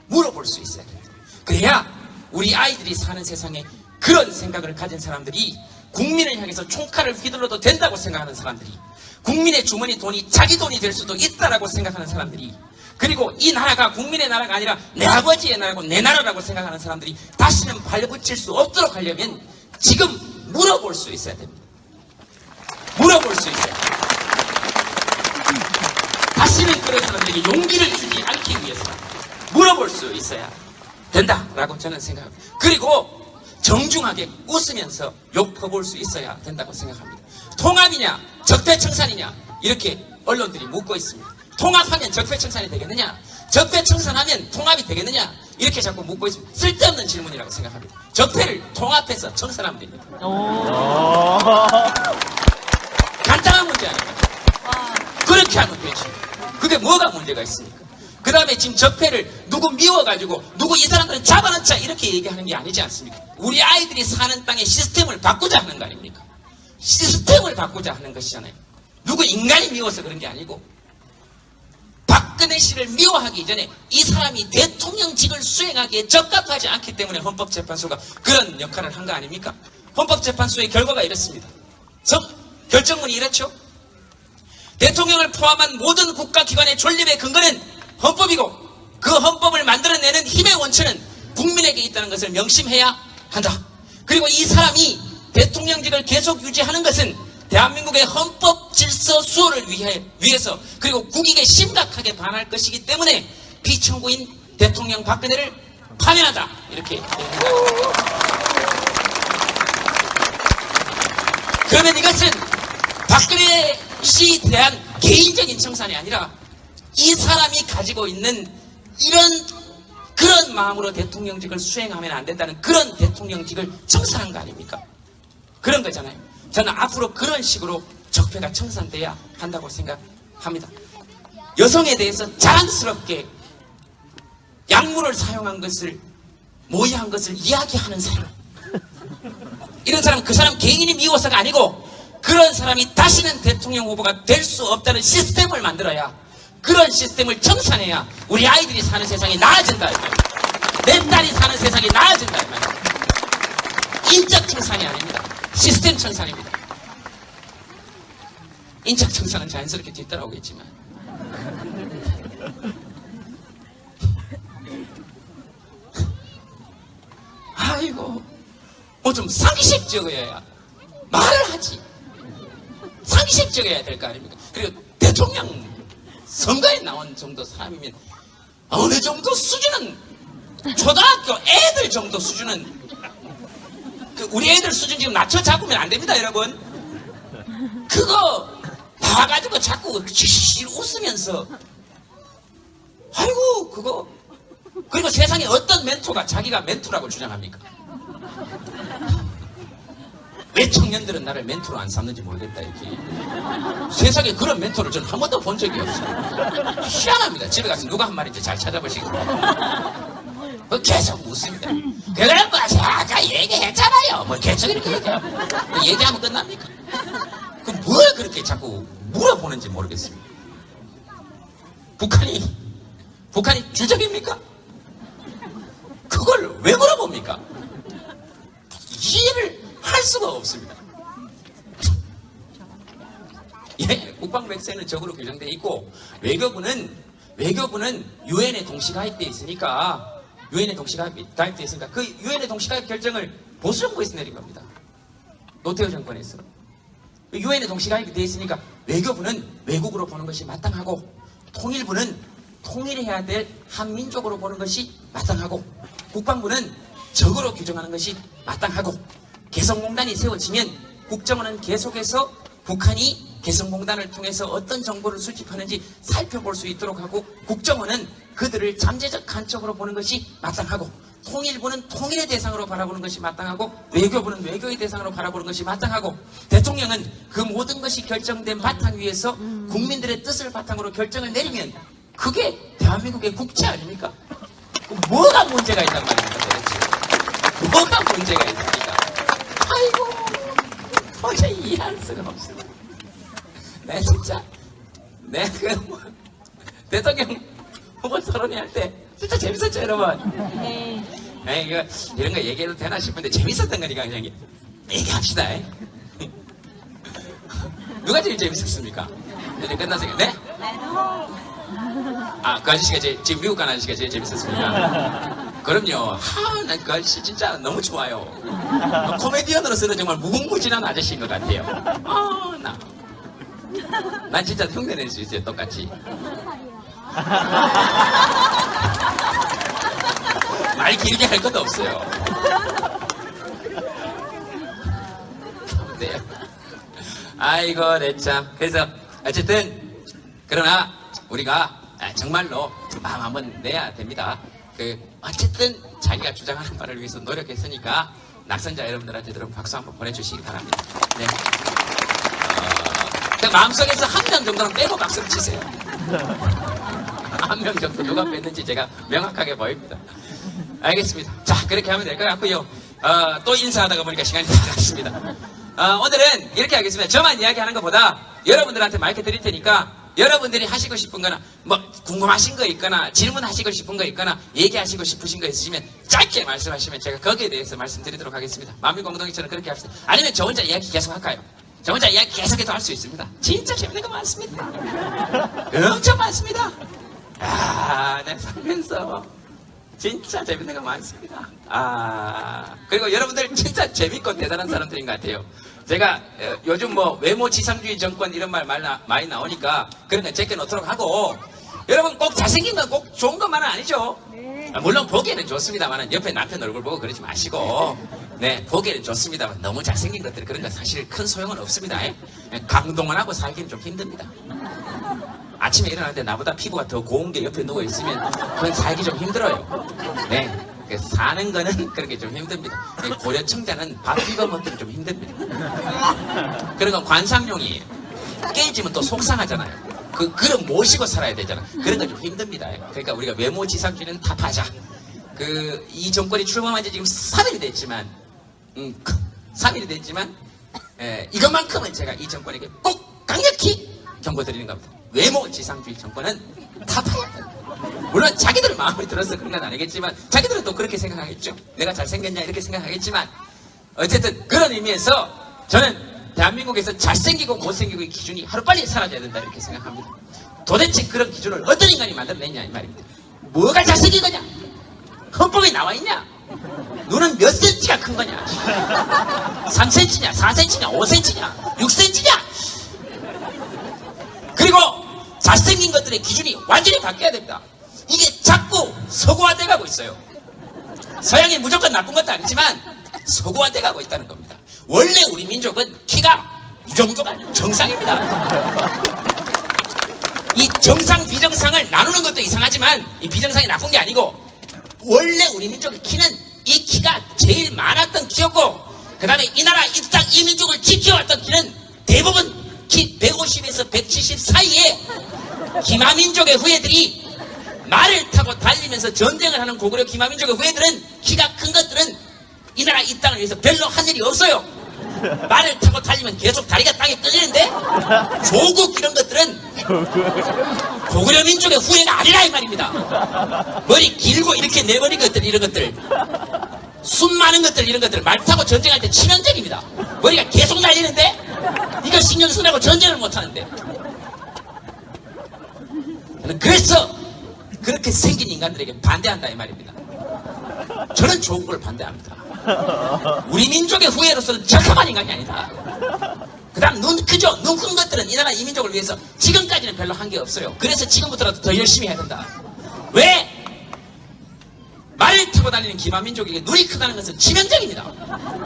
물어볼 수 있어야 됩니다. 그래야 우리 아이들이 사는 세상에 그런 생각을 가진 사람들이 국민을 향해서 총칼을 휘둘러도 된다고 생각하는 사람들이, 국민의 주머니 돈이 자기 돈이 될 수도 있다라고 생각하는 사람들이, 그리고 이 나라가 국민의 나라가 아니라 내 아버지의 나라고 내 나라라고 생각하는 사람들이 다시는 발붙일 수 없도록 하려면 지금 물어볼 수 있어야 됩니다. 물어볼 수 있어야 됩니다. 다시는 그런 사람들에게 용기를 주지 않기 위해서 물어볼 수 있어야 된다라고 저는 생각합니다. 그리고 정중하게 웃으면서 욕 퍼볼 수 있어야 된다고 생각합니다. 통합이냐 적폐청산이냐 이렇게 언론들이 묻고 있습니다. 통합하면 적폐청산이 되겠느냐, 적폐청산하면 통합이 되겠느냐 이렇게 자꾸 묻고 있습니다. 쓸데없는 질문이라고 생각합니다. 적폐를 통합해서 청산하면 됩니다. 간단한 문제 아닙니까? 그렇게 하면 되지. 그게 뭐가 문제가 있습니까? 그 다음에 지금 적폐를 누구 미워가지고 누구 이 사람들은 잡아놓자 이렇게 얘기하는 게 아니지 않습니까? 우리 아이들이 사는 땅의 시스템을 바꾸자 하는 거 아닙니까? 시스템을 바꾸자 하는 것이잖아요. 누구 인간이 미워서 그런 게 아니고 박근혜 씨를 미워하기 전에 이 사람이 대통령직을 수행하기에 적합하지 않기 때문에 헌법재판소가 그런 역할을 한 거 아닙니까? 헌법재판소의 결과가 이렇습니다. 결정문이 이렇죠. 대통령을 포함한 모든 국가기관의 존립의 근거는 헌법이고 그 헌법을 만들어내는 힘의 원천은 국민에게 있다는 것을 명심해야 한다. 그리고 이 사람이 대통령직을 계속 유지하는 것은 대한민국의 헌법 질서 수호를 위해서 그리고 국익에 심각하게 반할 것이기 때문에 피청구인 대통령 박근혜를 파면하다. 이렇게. 그러면 이것은 박근혜 씨에 대한 개인적인 청산이 아니라 이 사람이 가지고 있는 그런 마음으로 대통령직을 수행하면 안 된다는 그런 대통령직을 청산한 거 아닙니까? 그런 거잖아요. 저는 앞으로 그런 식으로 적폐가 청산돼야 한다고 생각합니다. 여성에 대해서 자랑스럽게 약물을 사용한 것을 모의한 것을 이야기하는 사람, 이런 사람, 그 사람 개인이 미워서가 아니고 그런 사람이 다시는 대통령 후보가 될 수 없다는 시스템을 만들어야, 그런 시스템을 청산해야 우리 아이들이 사는 세상이 나아진다. 내 딸이 사는 세상이 나아진다. 인적 청산이 아닙니다. 시스템 청산입니다. 인적 청산은 자연스럽게 뒤따라오겠지만 아이고 뭐 좀 상식적이어야 말을 하지. 상식적이어야 될 거 아닙니까? 그리고 대통령 선거에 나온 정도 사람이면 어느 정도 수준은, 초등학교 애들 정도 수준은, 우리 애들 수준 지금 낮춰 잡으면 안 됩니다, 여러분. 그거 나와가지고 자꾸 시시시 웃으면서 아이고 그거. 그리고 세상에 어떤 멘토가 자기가 멘토라고 주장합니까? 왜 청년들은 나를 멘토로 안 삼는지 모르겠다. 이렇게 세상에 그런 멘토를 저는 한 번도 본 적이 없어요. 희한합니다. 집에 가서 누가 한 말인지 잘 찾아보시고 계속 웃습니다. 그럼 뭐 아까 얘기했잖아요. 뭐 계속 이렇게 얘기하면 끝납니까? 그럼 뭘 그렇게 자꾸 물어보는지 모르겠습니다. 북한이 주적입니까? 그걸 왜 물어봅니까? 이해를 할 수가 없습니다. 예, 국방백세는 적으로 규정되어 있고 외교부는 유엔에 동시가입되어 있으니까 그 유엔에 동시가입 결정을 보수정부에서 내린 겁니다. 노태우 정권에서. 유엔에 동시가입이 되어 있으니까 외교부는 외국으로 보는 것이 마땅하고, 통일부는 통일해야 될 한민족으로 보는 것이 마땅하고, 국방부는 적으로 규정하는 것이 마땅하고, 개성공단이 세워지면 국정원은 계속해서 북한이 개성공단을 통해서 어떤 정보를 수집하는지 살펴볼 수 있도록 하고, 국정원은 그들을 잠재적 간첩으로 보는 것이 마땅하고, 통일부는 통일의 대상으로 바라보는 것이 마땅하고, 외교부는 외교의 대상으로 바라보는 것이 마땅하고, 대통령은 그 모든 것이 결정된 바탕 위에서 국민들의 뜻을 바탕으로 결정을 내리면 그게 대한민국의 국채 아닙니까? 뭐가 문제가 있단 말입니까 도대체? 뭐가 문제가 있습니까? 아이고, 도저히 이해할 수가 없습니다. 내 진짜 대통령 후보 토론회 때 진짜 재밌었죠, 여러분? 네. 이거 이런 거 얘기해도 되나 싶은데 재밌었던 거니까 그냥 얘기합시다. 누가 제일 재밌었습니까? 이제 끝났어요. 네? 그 아저씨가 지금 미국 간 아저씨가 제일 재밌었습니다. 그럼요. 난 그 아저씨 진짜 너무 좋아요. 코미디언으로서는 정말 무궁무진한 아저씨인 것 같아요. 난 진짜 흉내 낼 수 있어요, 똑같이. 말 길게 할 것도 없어요. 네. 아이고, 내 참. 그래서, 어쨌든, 그러나, 우리가 정말로 마음 한번 내야 됩니다. 어쨌든, 자기가 주장하는 바를 위해서 노력했으니까, 낙선자 여러분들한테 여러분 박수 한번 보내주시기 바랍니다. 네. 마음속에서 한 명 정도는 빼고 박수를 치세요. 한 명 정도 누가 뺐는지 제가 명확하게 보입니다. 알겠습니다. 자, 그렇게 하면 될 것 같고요. 또 인사하다가 보니까 시간이 다 갔습니다. 오늘은 이렇게 하겠습니다. 저만 이야기하는 것보다 여러분들한테 마이크 드릴 테니까 여러분들이 하시고 싶은 거나 뭐 궁금하신 거 있거나 질문하시고 싶은 거 있거나 얘기하시고 싶으신 거 있으시면 짧게 말씀하시면 제가 거기에 대해서 말씀드리도록 하겠습니다. 만민공동체는 그렇게 합시다. 아니면 저 혼자 이야기 계속 할까요? 저 혼자 이야기 계속해도 할 수 있습니다. 진짜 재밌는 거 많습니다. 엄청 많습니다. 내가 살면서 진짜 재밌는 거 많습니다. 그리고 여러분들 진짜 재밌고 대단한 사람들인 것 같아요. 제가 요즘 뭐 외모 지상주의 정권 이런 말 많이 나오니까 그런 건 제껴놓도록 하고, 여러분 꼭 잘생긴 건 꼭 좋은 것만은 아니죠. 물론 보기에는 좋습니다만 옆에 남편 얼굴 보고 그러지 마시고, 네, 보기에는 좋습니다만 너무 잘생긴 것들 그런 거 사실 큰 소용은 없습니다. 강동원하고 살기는 좀 힘듭니다. 아침에 일어날 때 나보다 피부가 더 고운 게 옆에 누워있으면 그건 살기 좀 힘들어요. 네, 사는 거는 그런 게 좀 힘듭니다. 고려청자는 밥 비벼 먹기는 좀 힘듭니다. 그런 건 관상용이에요. 깨지면 또 속상하잖아요. 그 그릇 모시고 살아야 되잖아. 그런 건 좀 힘듭니다. 그러니까 우리가 외모 지상주의는 답하자. 이 정권이 출범한 지 지금 3일이 됐지만, 3일이 됐지만, 이것만큼은 제가 이 정권에게 꼭 강력히 경고드리는 겁니다. 외모 지상주의 정권은 타파야 돼. 물론 자기들 마음에 들어서 그런 건 아니겠지만, 자기들은 또 그렇게 생각하겠죠. 내가 잘생겼냐 이렇게 생각하겠지만, 어쨌든 그런 의미에서 저는 대한민국에서 잘생기고 못생기고의 기준이 하루빨리 사라져야 된다 이렇게 생각합니다. 도대체 그런 기준을 어떤 인간이 만들어냈냐 이 말입니다. 뭐가 잘생긴 거냐? 헌법에 나와 있냐? 눈은 몇 센치가 큰 거냐? 3cm냐? 4cm냐? 5cm냐? 6cm냐? 그리고 잘생긴 것들의 기준이 완전히 바뀌어야 됩니다. 이게 자꾸 서구화돼 가고 있어요. 서양이 무조건 나쁜 것도 아니지만 서구화돼 가고 있다는 겁니다. 원래 우리 민족은 키가 이 정도가 정상입니다. 이 정상 비정상을 나누는 것도 이상하지만 이 비정상이 나쁜 게 아니고, 원래 우리 민족의 키는 이 키가 제일 많았던 키였고, 그 다음에 이 나라 이 땅 이 민족을 지켜왔던 키는 대부분 키 150에서 170 사이에 기마민족의 후예들이 말을 타고 달리면서 전쟁을 하는 고구려 기마민족의 후예들은, 키가 큰 것들은 이 나라 이 땅을 위해서 별로 한 일이 없어요. 말을 타고 달리면 계속 다리가 땅에 끌리는데, 조국 이런 것들은 고구려 민족의 후예가 아니라 이 말입니다. 머리 길고 이렇게 내버린 것들 이런 것들, 숨 많은 것들 이런 것들 말 타고 전쟁할 때 치명적입니다. 머리가 계속 날리는데 이거 신경 쓰라고 전쟁을 못하는데. 그래서 그렇게 생긴 인간들에게 반대한다 이 말입니다. 저는 조국을 반대합니다. 우리 민족의 후예로서는 적합한 인간이 아니다. 그 다음 눈 크죠? 눈 큰 것들은 이 나라 이민족을 위해서 지금까지는 별로 한 게 없어요. 그래서 지금부터라도 더 열심히 해야 된다. 왜? 말을 타고 다니는 기만민족에게 눈이 크다는 것은 치명적입니다.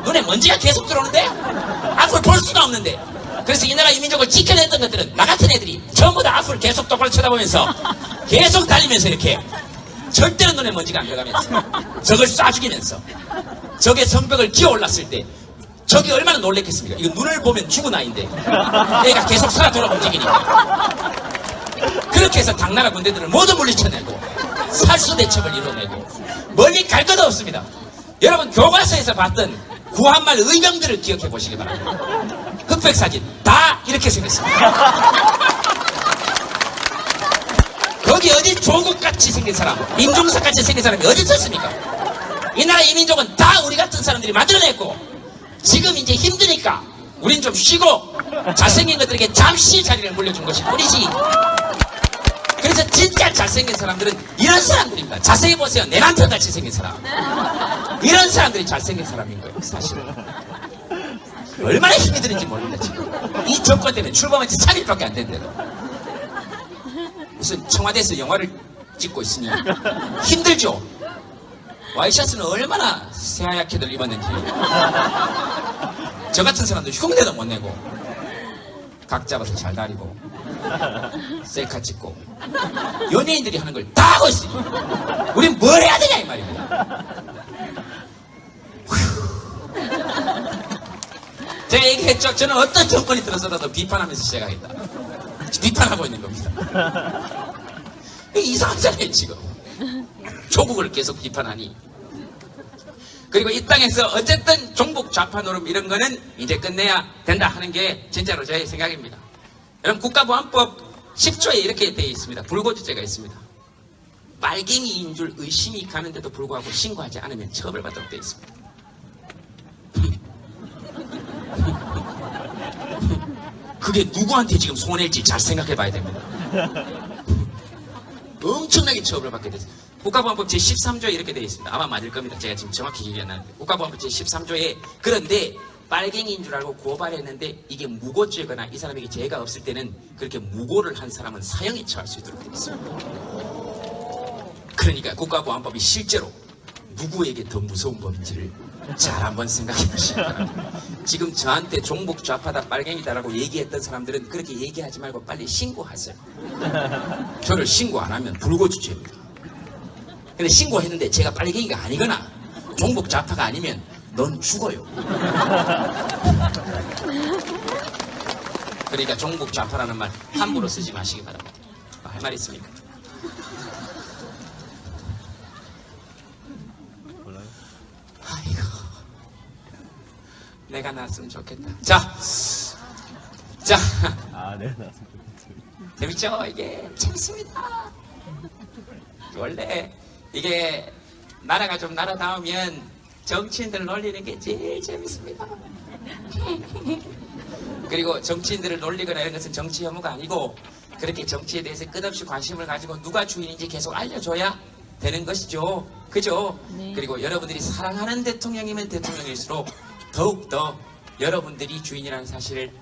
눈에 먼지가 계속 들어오는데 앞을 볼 수가 없는데, 그래서 이 나라 이민족을 지켜냈던 것들은 나 같은 애들이 전부 다 앞을 계속 똑바로 쳐다보면서 계속 달리면서 이렇게 절대로 눈에 먼지가 안 들어가면서 적을 쏴 죽이면서 적의 성벽을 기어 올랐을 때 적이 얼마나 놀랬겠습니까? 이거 눈을 보면 죽은 아이인데 얘가 계속 살아 돌아 움직이니까. 그렇게 해서 당나라 군대들을 모두 물리쳐내고 살수대첩을 이뤄내고 멀리 갈 것도 없습니다. 여러분 교과서에서 봤던 구한말 의병들을 기억해 보시기 바랍니다. 흑백사진 다 이렇게 생겼습니다. 거기 어디 조국같이 생긴 사람, 임종석같이 생긴 사람이 어디 있었습니까? 이 나라 이민족은 다 우리 같은 사람들이 만들어냈고, 지금 이제 힘드니까 우린 좀 쉬고 잘생긴 것들에게 잠시 자리를 물려준 것이 뿐이지. 그래서 진짜 잘생긴 사람들은 이런 사람들입니다. 자세히 보세요. 내 남편같이 생긴 사람, 이런 사람들이 잘생긴 사람인 거예요. 사실은 얼마나 힘이 드는지 모릅니다. 지금 이 정권 때문에 출범한 지 3일밖에 안 된대요. 무슨 청와대에서 영화를 찍고 있으니 힘들죠. 와이셔츠는 얼마나 새하얗게들 입었는지. 저 같은 사람도 흉내도 못 내고 각 잡아서 잘 다니고 셀카 찍고 연예인들이 하는 걸 다 하고 있으니 우린 뭘 해야 되냐 이 말입니다. 제가 얘기했죠. 저는 어떤 정권이 들어서라도 비판하면서 시작하겠다. 비판하고 있는 겁니다. 이상하잖아요 지금. 조국을 계속 비판하니. 그리고 이 땅에서 어쨌든 종북 좌파 노름 이런 거는 이제 끝내야 된다 하는 게 진짜로 제 생각입니다. 여러분 국가보안법 10조에 이렇게 되어 있습니다. 불고지죄가 있습니다. 빨갱이인 줄 의심이 가는데도 불구하고 신고하지 않으면 처벌받도록 되어 있습니다. 그게 누구한테 지금 손해일지 잘 생각해 봐야 됩니다. 엄청나게 처벌을 받게 됐어요. 국가보안법 제13조에 이렇게 되어 있습니다. 아마 맞을 겁니다. 제가 지금 정확히 기억이 안 나는데. 국가보안법 제13조에 그런데 빨갱이인 줄 알고 고발했는데 이게 무고죄거나 이 사람에게 죄가 없을 때는 그렇게 무고를 한 사람은 사형에 처할 수 있도록 되어 있습니다. 그러니까 국가보안법이 실제로 누구에게 더 무서운 법인지를 잘 한번 생각해 보시기 바랍니다. 지금 저한테 종북 좌파다 빨갱이다라고 얘기했던 사람들은 그렇게 얘기하지 말고 빨리 신고하세요. 저를 신고 안 하면 불고지죄입니다. 근데 신고했는데 제가 빨갱이가 아니거나 종북 좌파가 아니면 넌 죽어요. 그러니까 종북 좌파라는 말 함부로 쓰지 마시기 바랍니다. 할 말 있습니까? 아이고, 내가 나왔으면 좋겠다. 자, 네, 나왔으면 좋겠습니다. 재밌죠? 이게 재밌습니다. 원래 이게 나라가 좀 날아다우면 정치인들 놀리는 게 제일 재밌습니다. 그리고 정치인들을 놀리거나 이런 것은 정치 혐오가 아니고 그렇게 정치에 대해서 끝없이 관심을 가지고 누가 주인인지 계속 알려줘야 되는 것이죠. 그죠? 네. 그리고 여러분들이 사랑하는 대통령이면 대통령일수록 더욱더 여러분들이 주인이라는 사실을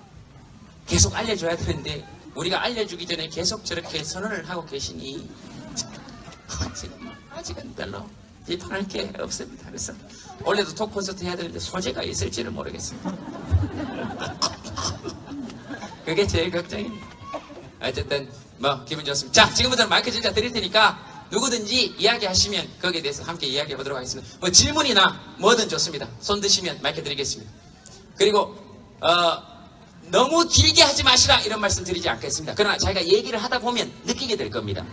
계속 알려줘야 되는데 우리가 알려주기 전에 계속 저렇게 선언을 하고 계시니 아직은 별로 비판할 게 없습니다. 그래서 원래도 톡 콘서트 해야 되는데 소재가 있을지는 모르겠습니다. 그게 제일 걱정입니다. 어쨌든 뭐 기분 좋습니다. 자, 지금부터는 마이크 진짜 드릴 테니까 누구든지 이야기하시면 거기에 대해서 함께 이야기해 보도록 하겠습니다. 뭐 질문이나 뭐든 좋습니다. 손 드시면 마이크 드리겠습니다. 그리고 너무 길게 하지 마시라 이런 말씀 드리지 않겠습니다. 그러나 자기가 얘기를 하다 보면 느끼게 될 겁니다.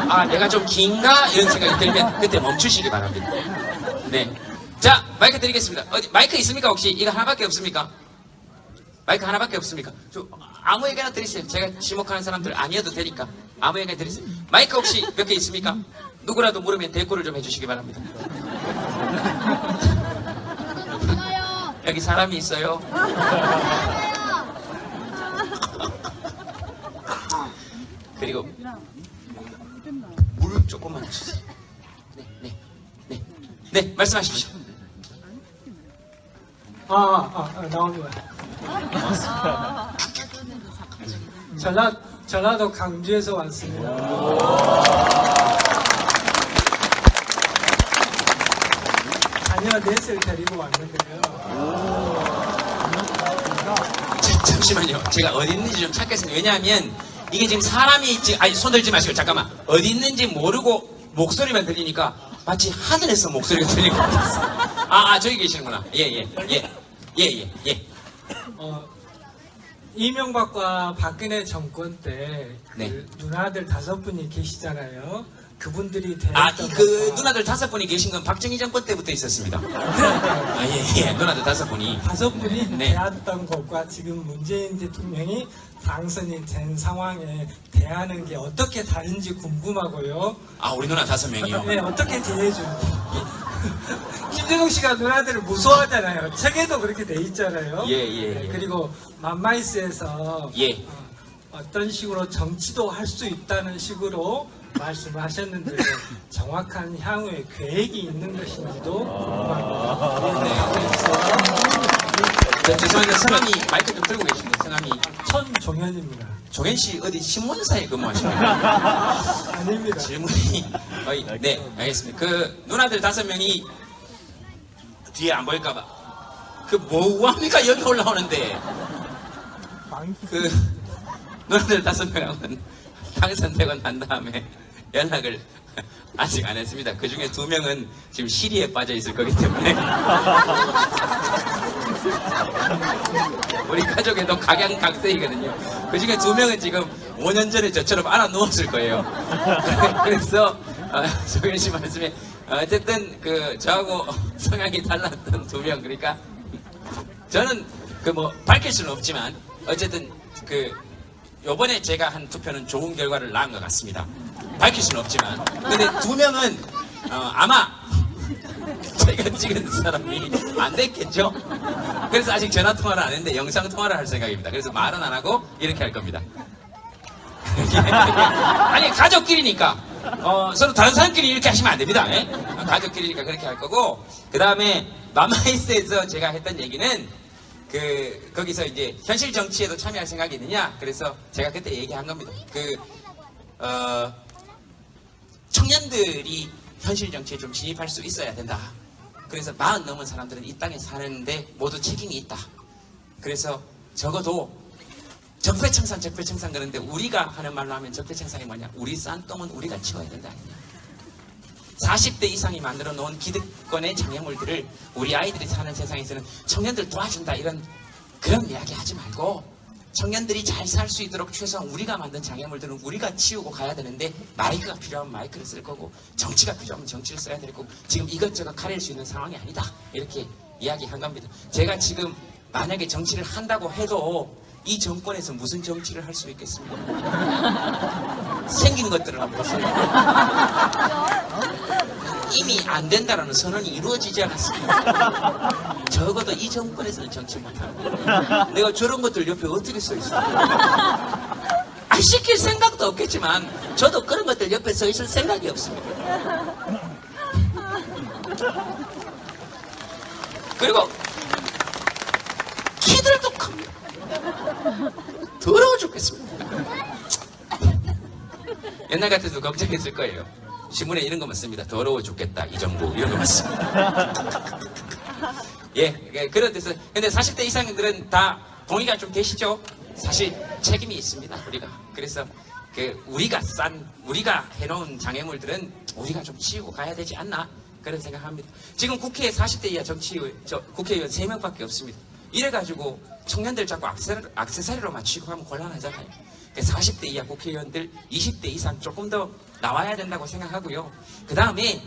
아, 내가 좀 긴가? 이런 생각이 들면 그때 멈추시기 바랍니다. 네. 자, 마이크 드리겠습니다. 어디 마이크 있습니까 혹시? 이거 하나밖에 없습니까? 마이크 하나밖에 없습니까? 아무에게나 드리세요. 제가 지목하는 사람들 아니어도 되니까 아무에게나 드리세요. 마이크 혹시 몇 개 있습니까? 누구라도 물으면 대꾸를 좀 해주시기 바랍니다. 여기 사람이 있어요. 그리고 물 조금만 주세요. 네, 말씀하십시오. 나옵니다. 전라도 강주에서 왔습니다. 자녀 넷을 데리고 왔는데요. 잠시만요. 제가 어디 있는지 좀 찾겠습니다. 왜냐하면 이게 지금 사람이 지금 아니 손 들지 마시고 잠깐만 어디 있는지 모르고 목소리만 들리니까 마치 하늘에서 목소리가 들릴 것 같았어. 저기 계시는구나. 예. 이명박과 박근혜 정권 때 그 네. 누나들 5분이 계시잖아요. 그분들이 대했던 그 것과 누나들 5분이 계신 건 박정희 정권 때부터 있었습니다. 예. 누나들 5분이. 5분이 네. 대했던 것과 지금 문재인 대통령이 당선이 된 상황에 대하는 게 어떻게 다른지 궁금하고요. 우리 누나 5명이요. 네, 어떻게 대해줄지. 김재동 씨가 누나들을 무서워하잖아요. 책에도 그렇게 돼 있잖아요. 예. 그리고 맘마이스에서 예. 어떤 식으로 정치도 할 수 있다는 식으로 말씀하셨는데 정확한 향후에 계획이 있는 것인지도 궁금합니다. 죄송한데 성함이 마이크 좀 들고 계신데 성함이 천종현입니다. 종현 씨 어디 신문사에 근무하시나요? 아닙니다. 질문이 네 알겠습니다. 그 누나들 5명이 뒤에 안 보일까봐 그 뭐합니까 여기 올라오는데 그 누나들 5명하고는 당선되고 난 다음에 연락을 아직 안 했습니다. 그 중에 2명은 지금 시리에 빠져 있을 거기 때문에 우리 가족에도 각양각색이거든요. 그 중에 2명은 지금 5년 전에 저처럼 알아 누웠을 거예요. 그래서 조현 씨 말씀에 어쨌든 그 저하고 성향이 달랐던 2명 그러니까 저는 그 뭐 밝힐 수는 없지만 어쨌든 그 요번에 제가 한 투표는 좋은 결과를 낳은 것 같습니다. 밝힐 수는 없지만 근데 2명은 아마 제가 찍은 사람이 안 됐겠죠. 그래서 아직 전화 통화를 안 했는데 영상 통화를 할 생각입니다. 그래서 말은 안 하고 이렇게 할 겁니다. 아니 가족끼리니까 서로 다른 사람끼리 이렇게 하시면 안 됩니다. 예? 가족끼리니까 그렇게 할 거고 그 다음에 맘마이스에서 제가 했던 얘기는 거기서 이제 현실 정치에도 참여할 생각이 있느냐 그래서 제가 그때 얘기한 겁니다. 청년들이 현실 정치에 좀 진입할 수 있어야 된다. 그래서 40 넘은 사람들은 이 땅에 사는데 모두 책임이 있다. 그래서 적어도 적폐청산 그런데 우리가 하는 말로 하면 적폐청산이 뭐냐? 우리 싼똥은 우리가 치워야 된다. 40대 이상이 만들어 놓은 기득권의 장애물들을 우리 아이들이 사는 세상에서는 청년들 도와준다 이런 그런 이야기 하지 말고 청년들이 잘 살 수 있도록 최소한 우리가 만든 장애물들은 우리가 치우고 가야 되는데 마이크가 필요하면 마이크를 쓸 거고 정치가 필요하면 정치를 써야 될 거고 지금 이것저것 가릴 수 있는 상황이 아니다 이렇게 이야기한 겁니다. 제가 지금 만약에 정치를 한다고 해도 이 정권에서 무슨 정치를 할 수 있겠습니까? 생긴 것들을 한번 보세요. 이미 안 된다라는 선언이 이루어지지 않았습니다. 적어도 이 정권에서는 정치 못하고 내가 저런 것들 옆에 어떻게 서 있어? 시킬 생각도 없겠지만 저도 그런 것들 옆에 서 있을 생각이 없습니다. 그리고 키들도 큽니다. 더러워 죽겠습니다. 옛날 같아도 걱정했을 거예요. 신문에 이런 거만 씁니다. 더러워 죽겠다 이 정부 이런 거만 씁니다. 예, 그런 데서 근데 40대 이상들은 다 동의가 좀 되시죠? 사실 책임이 있습니다 우리가. 그래서 우리가 해놓은 장애물들은 우리가 좀 치우고 가야 되지 않나 그런 생각합니다. 지금 국회에 40대 이하 국회의원 3명밖에 없습니다. 이래가지고 청년들 자꾸 액세서리로만 취급하면 곤란하잖아요. 40대 이하 국회의원들 20대 이상 조금 더 나와야 된다고 생각하고요. 그 다음에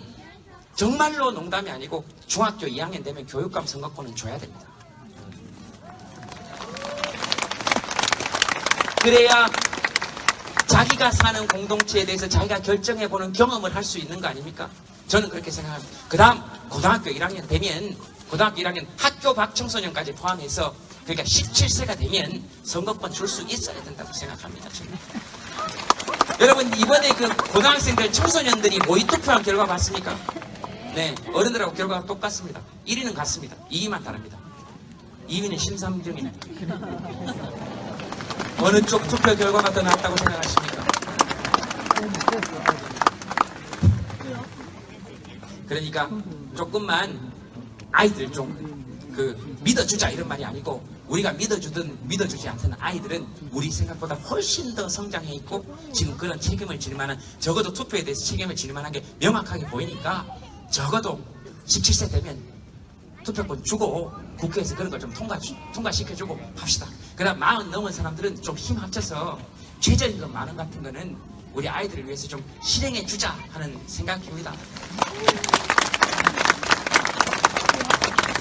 정말로 농담이 아니고 중학교 2학년 되면 교육감 선거권은 줘야 됩니다. 그래야 자기가 사는 공동체에 대해서 자기가 결정해보는 경험을 할 수 있는 거 아닙니까? 저는 그렇게 생각합니다. 그 다음 고등학교 1학년 되면 고등학교 1학년 학교 밖 청소년까지 포함해서 그러니까 17세가 되면 선거권 줄 수 있어야 된다고 생각합니다. 저는. 여러분 이번에 그 고등학생들 청소년들이 모의투표한 결과 봤습니까? 네, 어른들하고 결과가 똑같습니다. 1위는 같습니다. 2위만 다릅니다. 2위는 심사임 중입니다. 어느 쪽 투표 결과가 더 낫다고 생각하십니까? 그러니까 조금만 아이들 좀 믿어주자 이런 말이 아니고, 우리가 믿어주든 믿어주지 않든 아이들은 우리 생각보다 훨씬 더 성장해 있고 지금 그런 책임을 질 만한, 적어도 투표에 대해서 책임을 질 만한 게 명확하게 보이니까 적어도 17세 되면 투표권 주고 국회에서 그런 걸 좀 통과시켜주고 합시다. 그다음 40 넘은 사람들은 좀 힘 합쳐서 최저임금 만원 같은 거는 우리 아이들을 위해서 좀 실행해 주자 하는 생각입니다.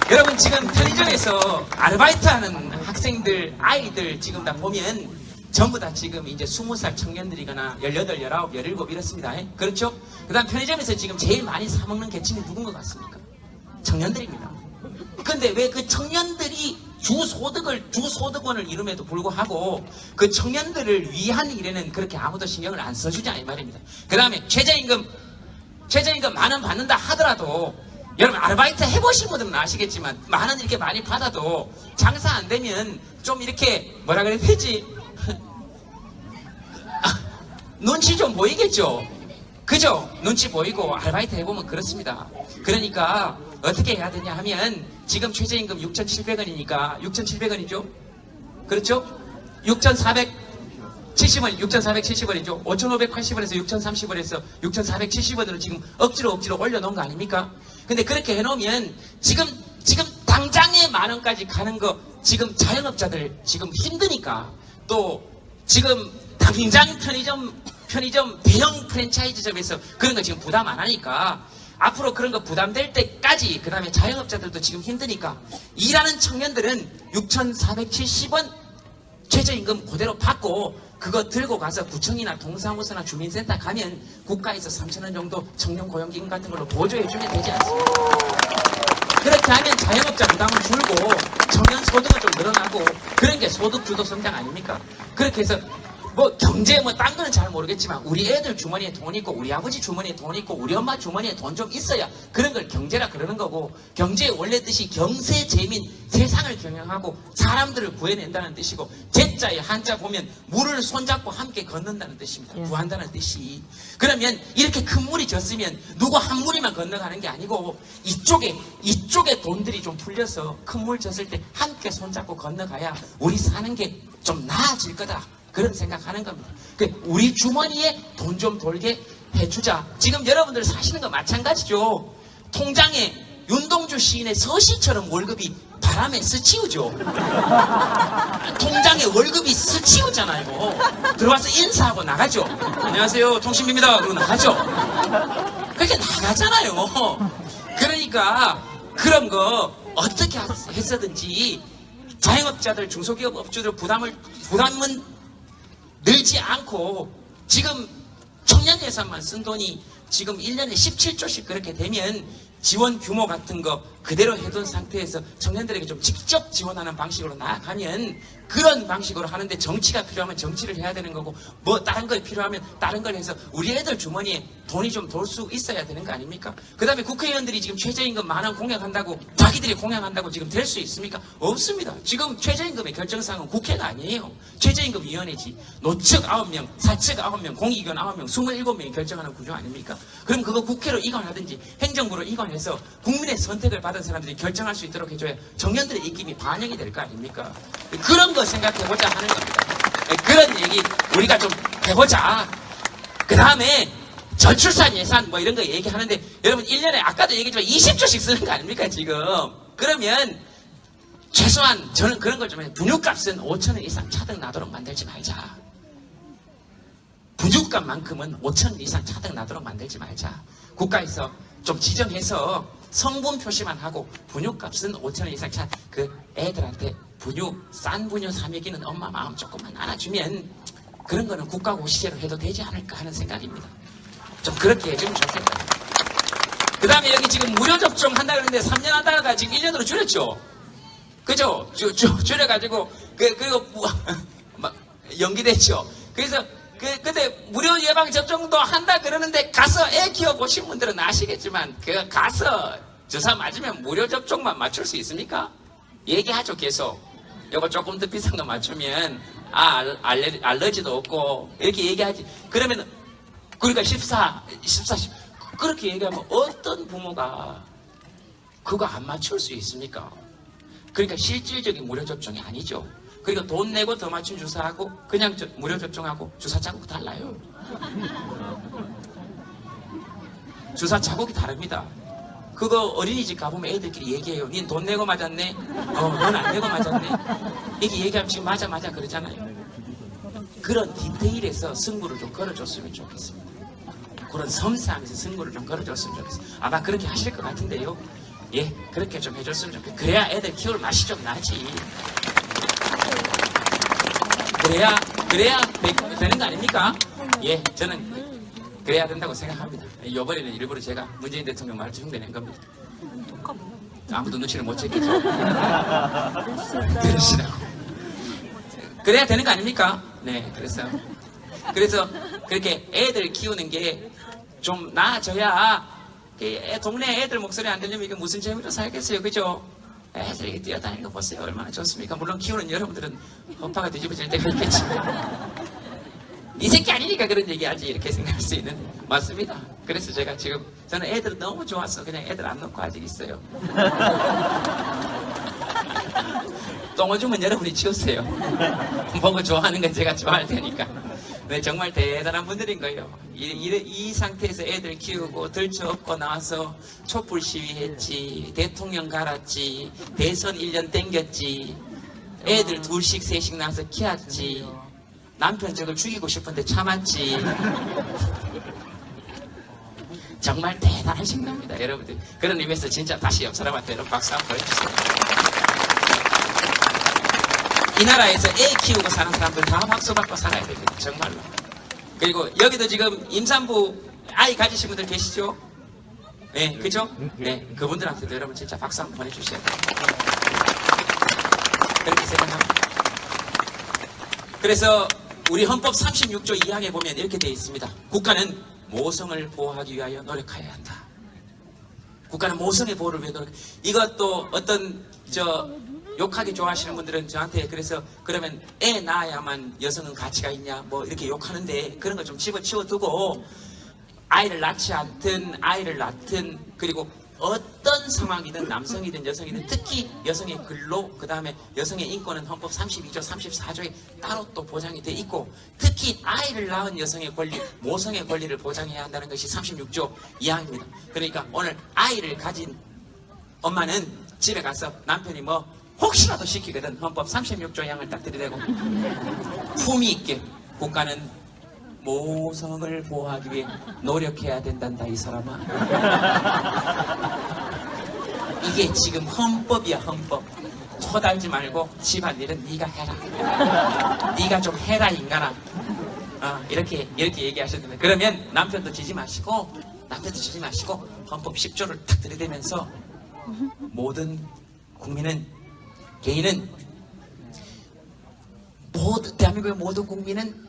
여러분, 지금 편의점에서 아르바이트하는 학생들, 아이들 지금 다 보면 전부 다 지금 이제 20살 청년들이거나 18, 19, 17 이렇습니다. 그렇죠? 그 다음 편의점에서 지금 제일 많이 사먹는 계층이 누군 것 같습니까? 청년들입니다. 근데 왜 그 청년들이 주소득원을 이름에도 불구하고 그 청년들을 위한 일에는 그렇게 아무도 신경을 안 써주냐 이 말입니다. 그 다음에 최저임금 10,000원 받는다 하더라도, 여러분 아르바이트 해보신 분들은 아시겠지만 10,000원 이렇게 많이 받아도 장사 안 되면 좀 이렇게 뭐라 그래야 되지? 눈치 좀 보이겠죠? 그죠? 눈치 보이고 아르바이트 해보면 그렇습니다. 그러니까 어떻게 해야 되냐 하면, 지금 최저임금 6,700원이니까 6,700원이죠? 그렇죠? 6,470원, 6,470원이죠? 5,580원에서 6,030원에서 6,470원으로 지금 억지로 올려놓은 거 아닙니까? 근데 그렇게 해놓으면 지금 당장에 10,000원까지 가는 거, 지금 자영업자들 지금 힘드니까, 또 지금 당장 편의점 대형 프랜차이즈점에서 그런 거 지금 부담 안 하니까, 앞으로 그런 거 부담될 때까지, 그 다음에 자영업자들도 지금 힘드니까 일하는 청년들은 6,470원 최저임금 그대로 받고 그거 들고 가서 구청이나 동사무소나 주민센터 가면 국가에서 3,000원 정도 청년 고용기금 같은 걸로 보조해주면 되지 않습니까? 그렇게 하면 자영업자 부담은 줄고 청년 소득은 좀 늘어나고, 그런 게 소득 주도 성장 아닙니까? 그렇게 해서 경제 딴 거는 잘 모르겠지만 우리 애들 주머니에 돈 있고 우리 아버지 주머니에 돈 있고 우리 엄마 주머니에 돈 좀 있어야 그런 걸 경제라 그러는 거고, 경제의 원래 뜻이 경세재민, 세상을 경영하고 사람들을 구해낸다는 뜻이고, 제자의 한자 보면 물을 손잡고 함께 걷는다는 뜻입니다. 구한다는 뜻이. 그러면 이렇게 큰 물이 졌으면 누구 한 무리만 건너가는 게 아니고 이쪽에 돈들이 좀 풀려서 큰 물 졌을 때 함께 손잡고 건너가야 우리 사는 게 좀 나아질 거다, 그런 생각하는 겁니다. 우리 주머니에 돈 좀 돌게 해주자. 지금 여러분들 사시는 거 마찬가지죠. 통장에 윤동주 시인의 서시처럼 월급이 바람에 스치우죠. 통장에 월급이 스치우잖아요. 들어와서 인사하고 나가죠. 안녕하세요, 통신비입니다. 그러고 나가죠. 그렇게 나가잖아요. 그러니까 그런 거 어떻게 했어든지 자영업자들, 중소기업 업주들 부담은 늘지 않고, 지금 청년 예산만 쓴 돈이 지금 1년에 17조씩 그렇게 되면 지원 규모 같은 거 그대로 해둔 상태에서 청년들에게 좀 직접 지원하는 방식으로 나아가면, 그런 방식으로 하는데 정치가 필요하면 정치를 해야 되는 거고, 다른 걸 필요하면 다른 걸 해서 우리 애들 주머니에 돈이 좀 돌 수 있어야 되는 거 아닙니까? 그 다음에 국회의원들이 지금 최저임금 10,000원 공약한다고, 자기들이 공약한다고 지금 될 수 있습니까? 없습니다. 지금 최저임금의 결정사항은 국회가 아니에요. 최저임금위원회지. 노측 9명, 사측 9명, 공익위원 9명, 27명이 결정하는 구조 아닙니까? 그럼 그거 국회로 이관하든지 행정부로 이관해서 국민의 선택을 받은 사람들이 결정할 수 있도록 해줘야 청년들의 입김이 반영이 될 거 아닙니까? 그런 거 생각해보자 하는 겁니다. 그런 얘기 우리가 좀 해보자. 그 다음에 저출산 예산 이런 거 얘기하는데, 여러분 1년에 아까도 얘기했지만 20조씩 쓰는 거 아닙니까 지금? 그러면 최소한 저는 그런 걸 좀 해요. 분유값은 5,000원 이상 차등 나도록 만들지 말자. 분유값만큼은 5,000원 이상 차등 나도록 만들지 말자. 국가에서 좀 지정해서 성분 표시만 하고 분유값은 5,000원 이상 애들한테 싼 분유 사 먹이는 엄마 마음 조금만 알아주면 그런 거는 국가 고시제로 해도 되지 않을까 하는 생각입니다. 좀 그렇게 해주면 좋겠다. 그 다음에 여기 지금 무료 접종 한다 그러는데 3년 하다가 지금 1년으로 줄였죠? 그죠? 줄여가지고, 그리고 연기됐죠? 그래서, 근데 무료 예방 접종도 한다 그러는데 가서 애 키워보신 분들은 아시겠지만, 가서 주사 맞으면 무료 접종만 맞출 수 있습니까? 얘기하죠, 계속. 요거 조금 더 비싼 거 맞추면, 알러지도 없고, 이렇게 얘기하지. 그러면, 그러니까 14, 그렇게 얘기하면 어떤 부모가 그거 안 맞출 수 있습니까? 그러니까 실질적인 무료 접종이 아니죠. 그리고 돈 내고 더 맞춘 주사하고, 그냥 무료 접종하고 주사 자국 달라요. 주사 자국이 다릅니다. 그거 어린이집 가보면 애들끼리 얘기해요. 닌 돈 내고 맞았네? 넌 안 내고 맞았네? 이렇게 얘기하면 지금 맞아 그러잖아요. 그런 디테일에서 승부를 좀 걸어줬으면 좋겠습니다. 그런 섬세함에서 승부를 좀 걸어줬으면 좋겠어요. 아마 그렇게 하실 것 같은데요. 예, 그렇게 좀 해줬으면 좋겠어요. 그래야 애들 키울 맛이 좀 나지. 그래야 되는 거 아닙니까? 예, 저는 그래야 된다고 생각합니다. 이번에는 일부러 제가 문재인 대통령 말을 흉내낸 겁니다. 아무도 눈치를 못 채겠죠. 그러시라고. 그래야 되는 거 아닙니까? 네, 그래서 그렇게 애들 키우는 게 좀 나아져야 동네 애들 목소리 안 들리면 이게 무슨 재미로 살겠어요, 그죠? 애들이 뛰어다니는 거 보세요. 얼마나 좋습니까? 물론 키우는 여러분들은 허파가 뒤집어질 때가 있겠지만 이 새끼 아니니까 그런 얘기하지 이렇게 생각할 수 있는 맞습니다. 그래서 제가 지금 저는 애들 너무 좋았어. 그냥 애들 안 놓고 아직 있어요. 똥오줌은 여러분이 치우세요. 보고 좋아하는 건 제가 좋아할 테니까. 네, 정말 대단한 분들인 거예요. 이 상태에서 애들 키우고 들쳐업고 나와서 촛불 시위했지, 대통령 갈았지, 대선 1년 땡겼지, 애들 둘씩 셋씩 나와서 키웠지, 남편 저걸 죽이고 싶은데 참았지. 정말 대단하신 겁니다, 여러분들. 그런 의미에서 진짜 다시 옆 사람한테 여러분 박수 한번 보여주세요. 이 나라에서 애 키우고 사는 사람들 다 박수 받고 살아야 됩니다, 정말로. 그리고 여기도 지금 임산부 아이 가지신 분들 계시죠? 네, 그죠? 네, 그분들한테도 여러분 진짜 박수 한번 보내주셔야 돼요. 그렇게 생각합니다. 그래서 우리 헌법 36조 2항에 보면 이렇게 되어 있습니다. 국가는 모성을 보호하기 위하여 노력해야 한다. 국가는 모성의 보호를 위해 노력. 이것도 어떤 욕하기 좋아하시는 분들은 저한테 그래서 그러면 애 낳아야만 여성은 가치가 있냐 뭐 이렇게 욕하는데 그런 거 좀 집어치워두고 아이를 낳지 않든 아이를 낳든 그리고 어떤 상황이든 남성이든 여성이든 특히 여성의 근로 그 다음에 여성의 인권은 헌법 32조 34조에 따로 또 보장이 돼 있고 특히 아이를 낳은 여성의 권리 모성의 권리를 보장해야 한다는 것이 36조 2항입니다. 그러니까 오늘 아이를 가진 엄마는 집에 가서 남편이 뭐 혹시라도 시키거든 헌법 36조 2항을 딱 들이대고 품위 있게 국가는 모성을 보호하기 위해 노력해야 된단다 이 사람아. 이게 지금 헌법이야 헌법. 토달지 말고 집안일은 네가 해라. 네가 좀 해라 인간아. 이렇게 얘기하셨는데 그러면 남편도 지지 마시고 헌법 10조를 탁 들이대면서 모든 국민은 개인은 대한민국의 모든 국민은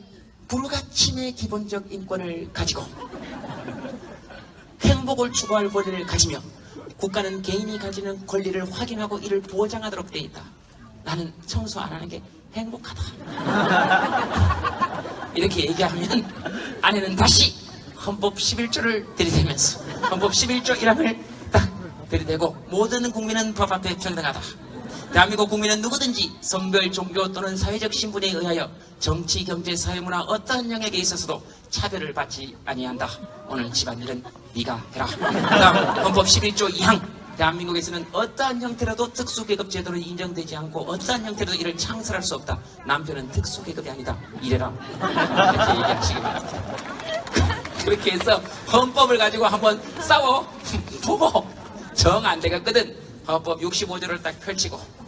불가침의 기본적 인권을 가지고 행복을 추구할 권리를 가지며 국가는 개인이 가지는 권리를 확인하고 이를 보장하도록 되어 있다. 나는 청소 안 하는 게 행복하다. 이렇게 얘기하면 아내는 다시 헌법 11조를 들이대면서 헌법 11조 1항을 딱 들이대고 모든 국민은 법 앞에 평등하다. 대한민국 국민은 누구든지 성별, 종교 또는 사회적 신분에 의하여 정치, 경제, 사회, 문화 어떠한 영역에 있어서도 차별을 받지 아니한다. 오늘 집안일은 네가 해라. 그다음 헌법 11조 2항 대한민국에서는 어떠한 형태로도 특수계급 제도는 인정되지 않고 어떠한 형태로도 이를 창설할 수 없다. 남편은 특수계급이 아니다. 이래라. 이렇게 얘기하시기 바랍니다. 그렇게 해서 헌법을 가지고 한번 싸워 보고 정 안 되겠거든. 헌법 65조를 딱 펼치고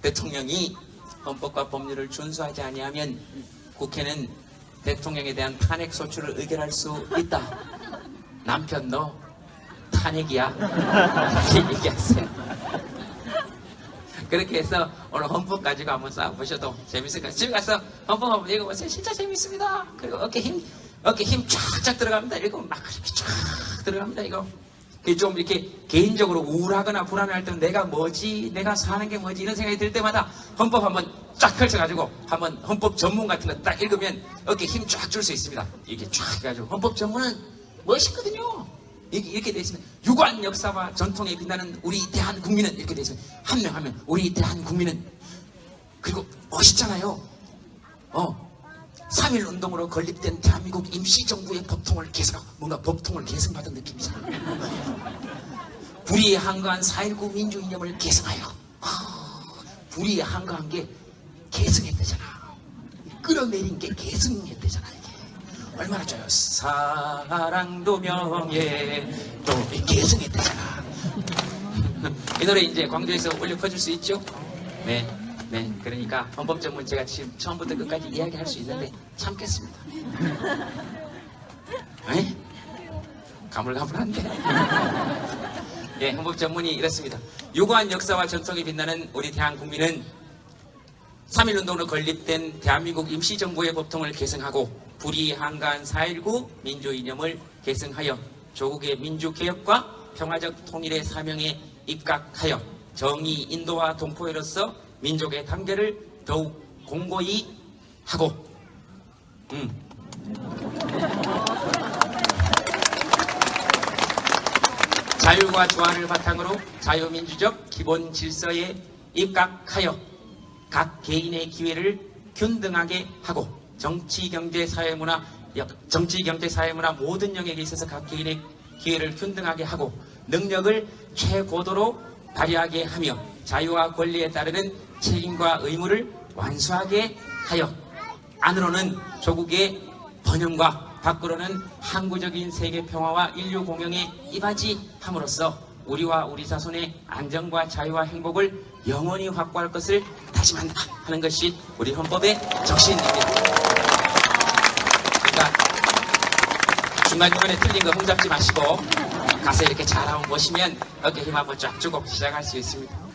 대통령이 헌법과 법률을 준수하지 아니하면 국회는 대통령에 대한 탄핵 소추를 의결할 수 있다. 남편 너 탄핵이야. 이렇게 얘기하세요. 그렇게 해서 오늘 헌법 가지고 한번 싸워보셔도 재밌을 것 같아요. 집에 가서 헌법 한번 읽어보세요. 진짜 재밌습니다. 그리고 어깨 힘 쫙쫙 들어갑니다. 읽으면 막 그렇게 쫙 들어갑니다. 이거. 좀 이렇게 개인적으로 우울하거나 불안할 때 내가 뭐지? 내가 사는 게 뭐지? 이런 생각이 들 때마다 헌법 한번 쫙 펼쳐가지고 한번 헌법 전문 같은 거 딱 읽으면 어깨 힘 쫙 줄 수 있습니다. 이렇게 쫙 해가지고 헌법 전문은 멋있거든요. 이렇게 돼 있으면 유구한 역사와 전통에 빛나는 우리 대한국민은 이렇게 돼 있으면 한 명 하면 우리 대한국민은 그리고 멋있잖아요. 3.1 운동으로 건립된 대한민국 임시정부의 법통을 개선하고 뭔가 법통을 개선받은 느낌이잖아요. 불의에 한가한 4.19 민주이념을 개성하여 불의에 한가한 게 개성했대잖아. 끌어내린 게 개성했대잖아. 이게 얼마나 좋아요. 사랑도 명예 또 개성했대잖아. 이 노래 이제 광주에서 올려 퍼줄 수 있죠? 네. 네, 그러니까 헌법전문 제가 지금 처음부터 끝까지 이야기할 수 있는데 참겠습니다. 에? 가물가물한데. 예, 헌법전문이 이렇습니다. 유구한 역사와 전통이 빛나는 우리 대한국민은 3.1운동으로 건립된 대한민국 임시정부의 법통을 개성하고 불의에 한가한 4.19 민주이념을 계승하여 조국의 민주개혁과 평화적 통일의 사명에 입각하여 정의 인도와 동포로서 민족의 단계를 더욱 공고히 하고 자율과 조화를 바탕으로 자유민주적 기본 질서에 입각하여 각 개인의 기회를 균등하게 하고 정치, 경제, 사회문화 모든 영역에 있어서 각 개인의 기회를 균등하게 하고 능력을 최고도로 발휘하게 하며 자유와 권리에 따르는 책임과 의무를 완수하게 하여 안으로는 조국의 번영과 밖으로는 항구적인 세계 평화와 인류 공영에 이바지함으로써 우리와 우리 자손의 안정과 자유와 행복을 영원히 확보할 것을 다짐한다 하는 것이 우리 헌법의 정신입니다. 그러니까 중간중간에 틀린 거 흠잡지 마시고 가서 이렇게 잘 한번 보시면 어깨 힘 한번 쫙 주고 시작할 수 있습니다.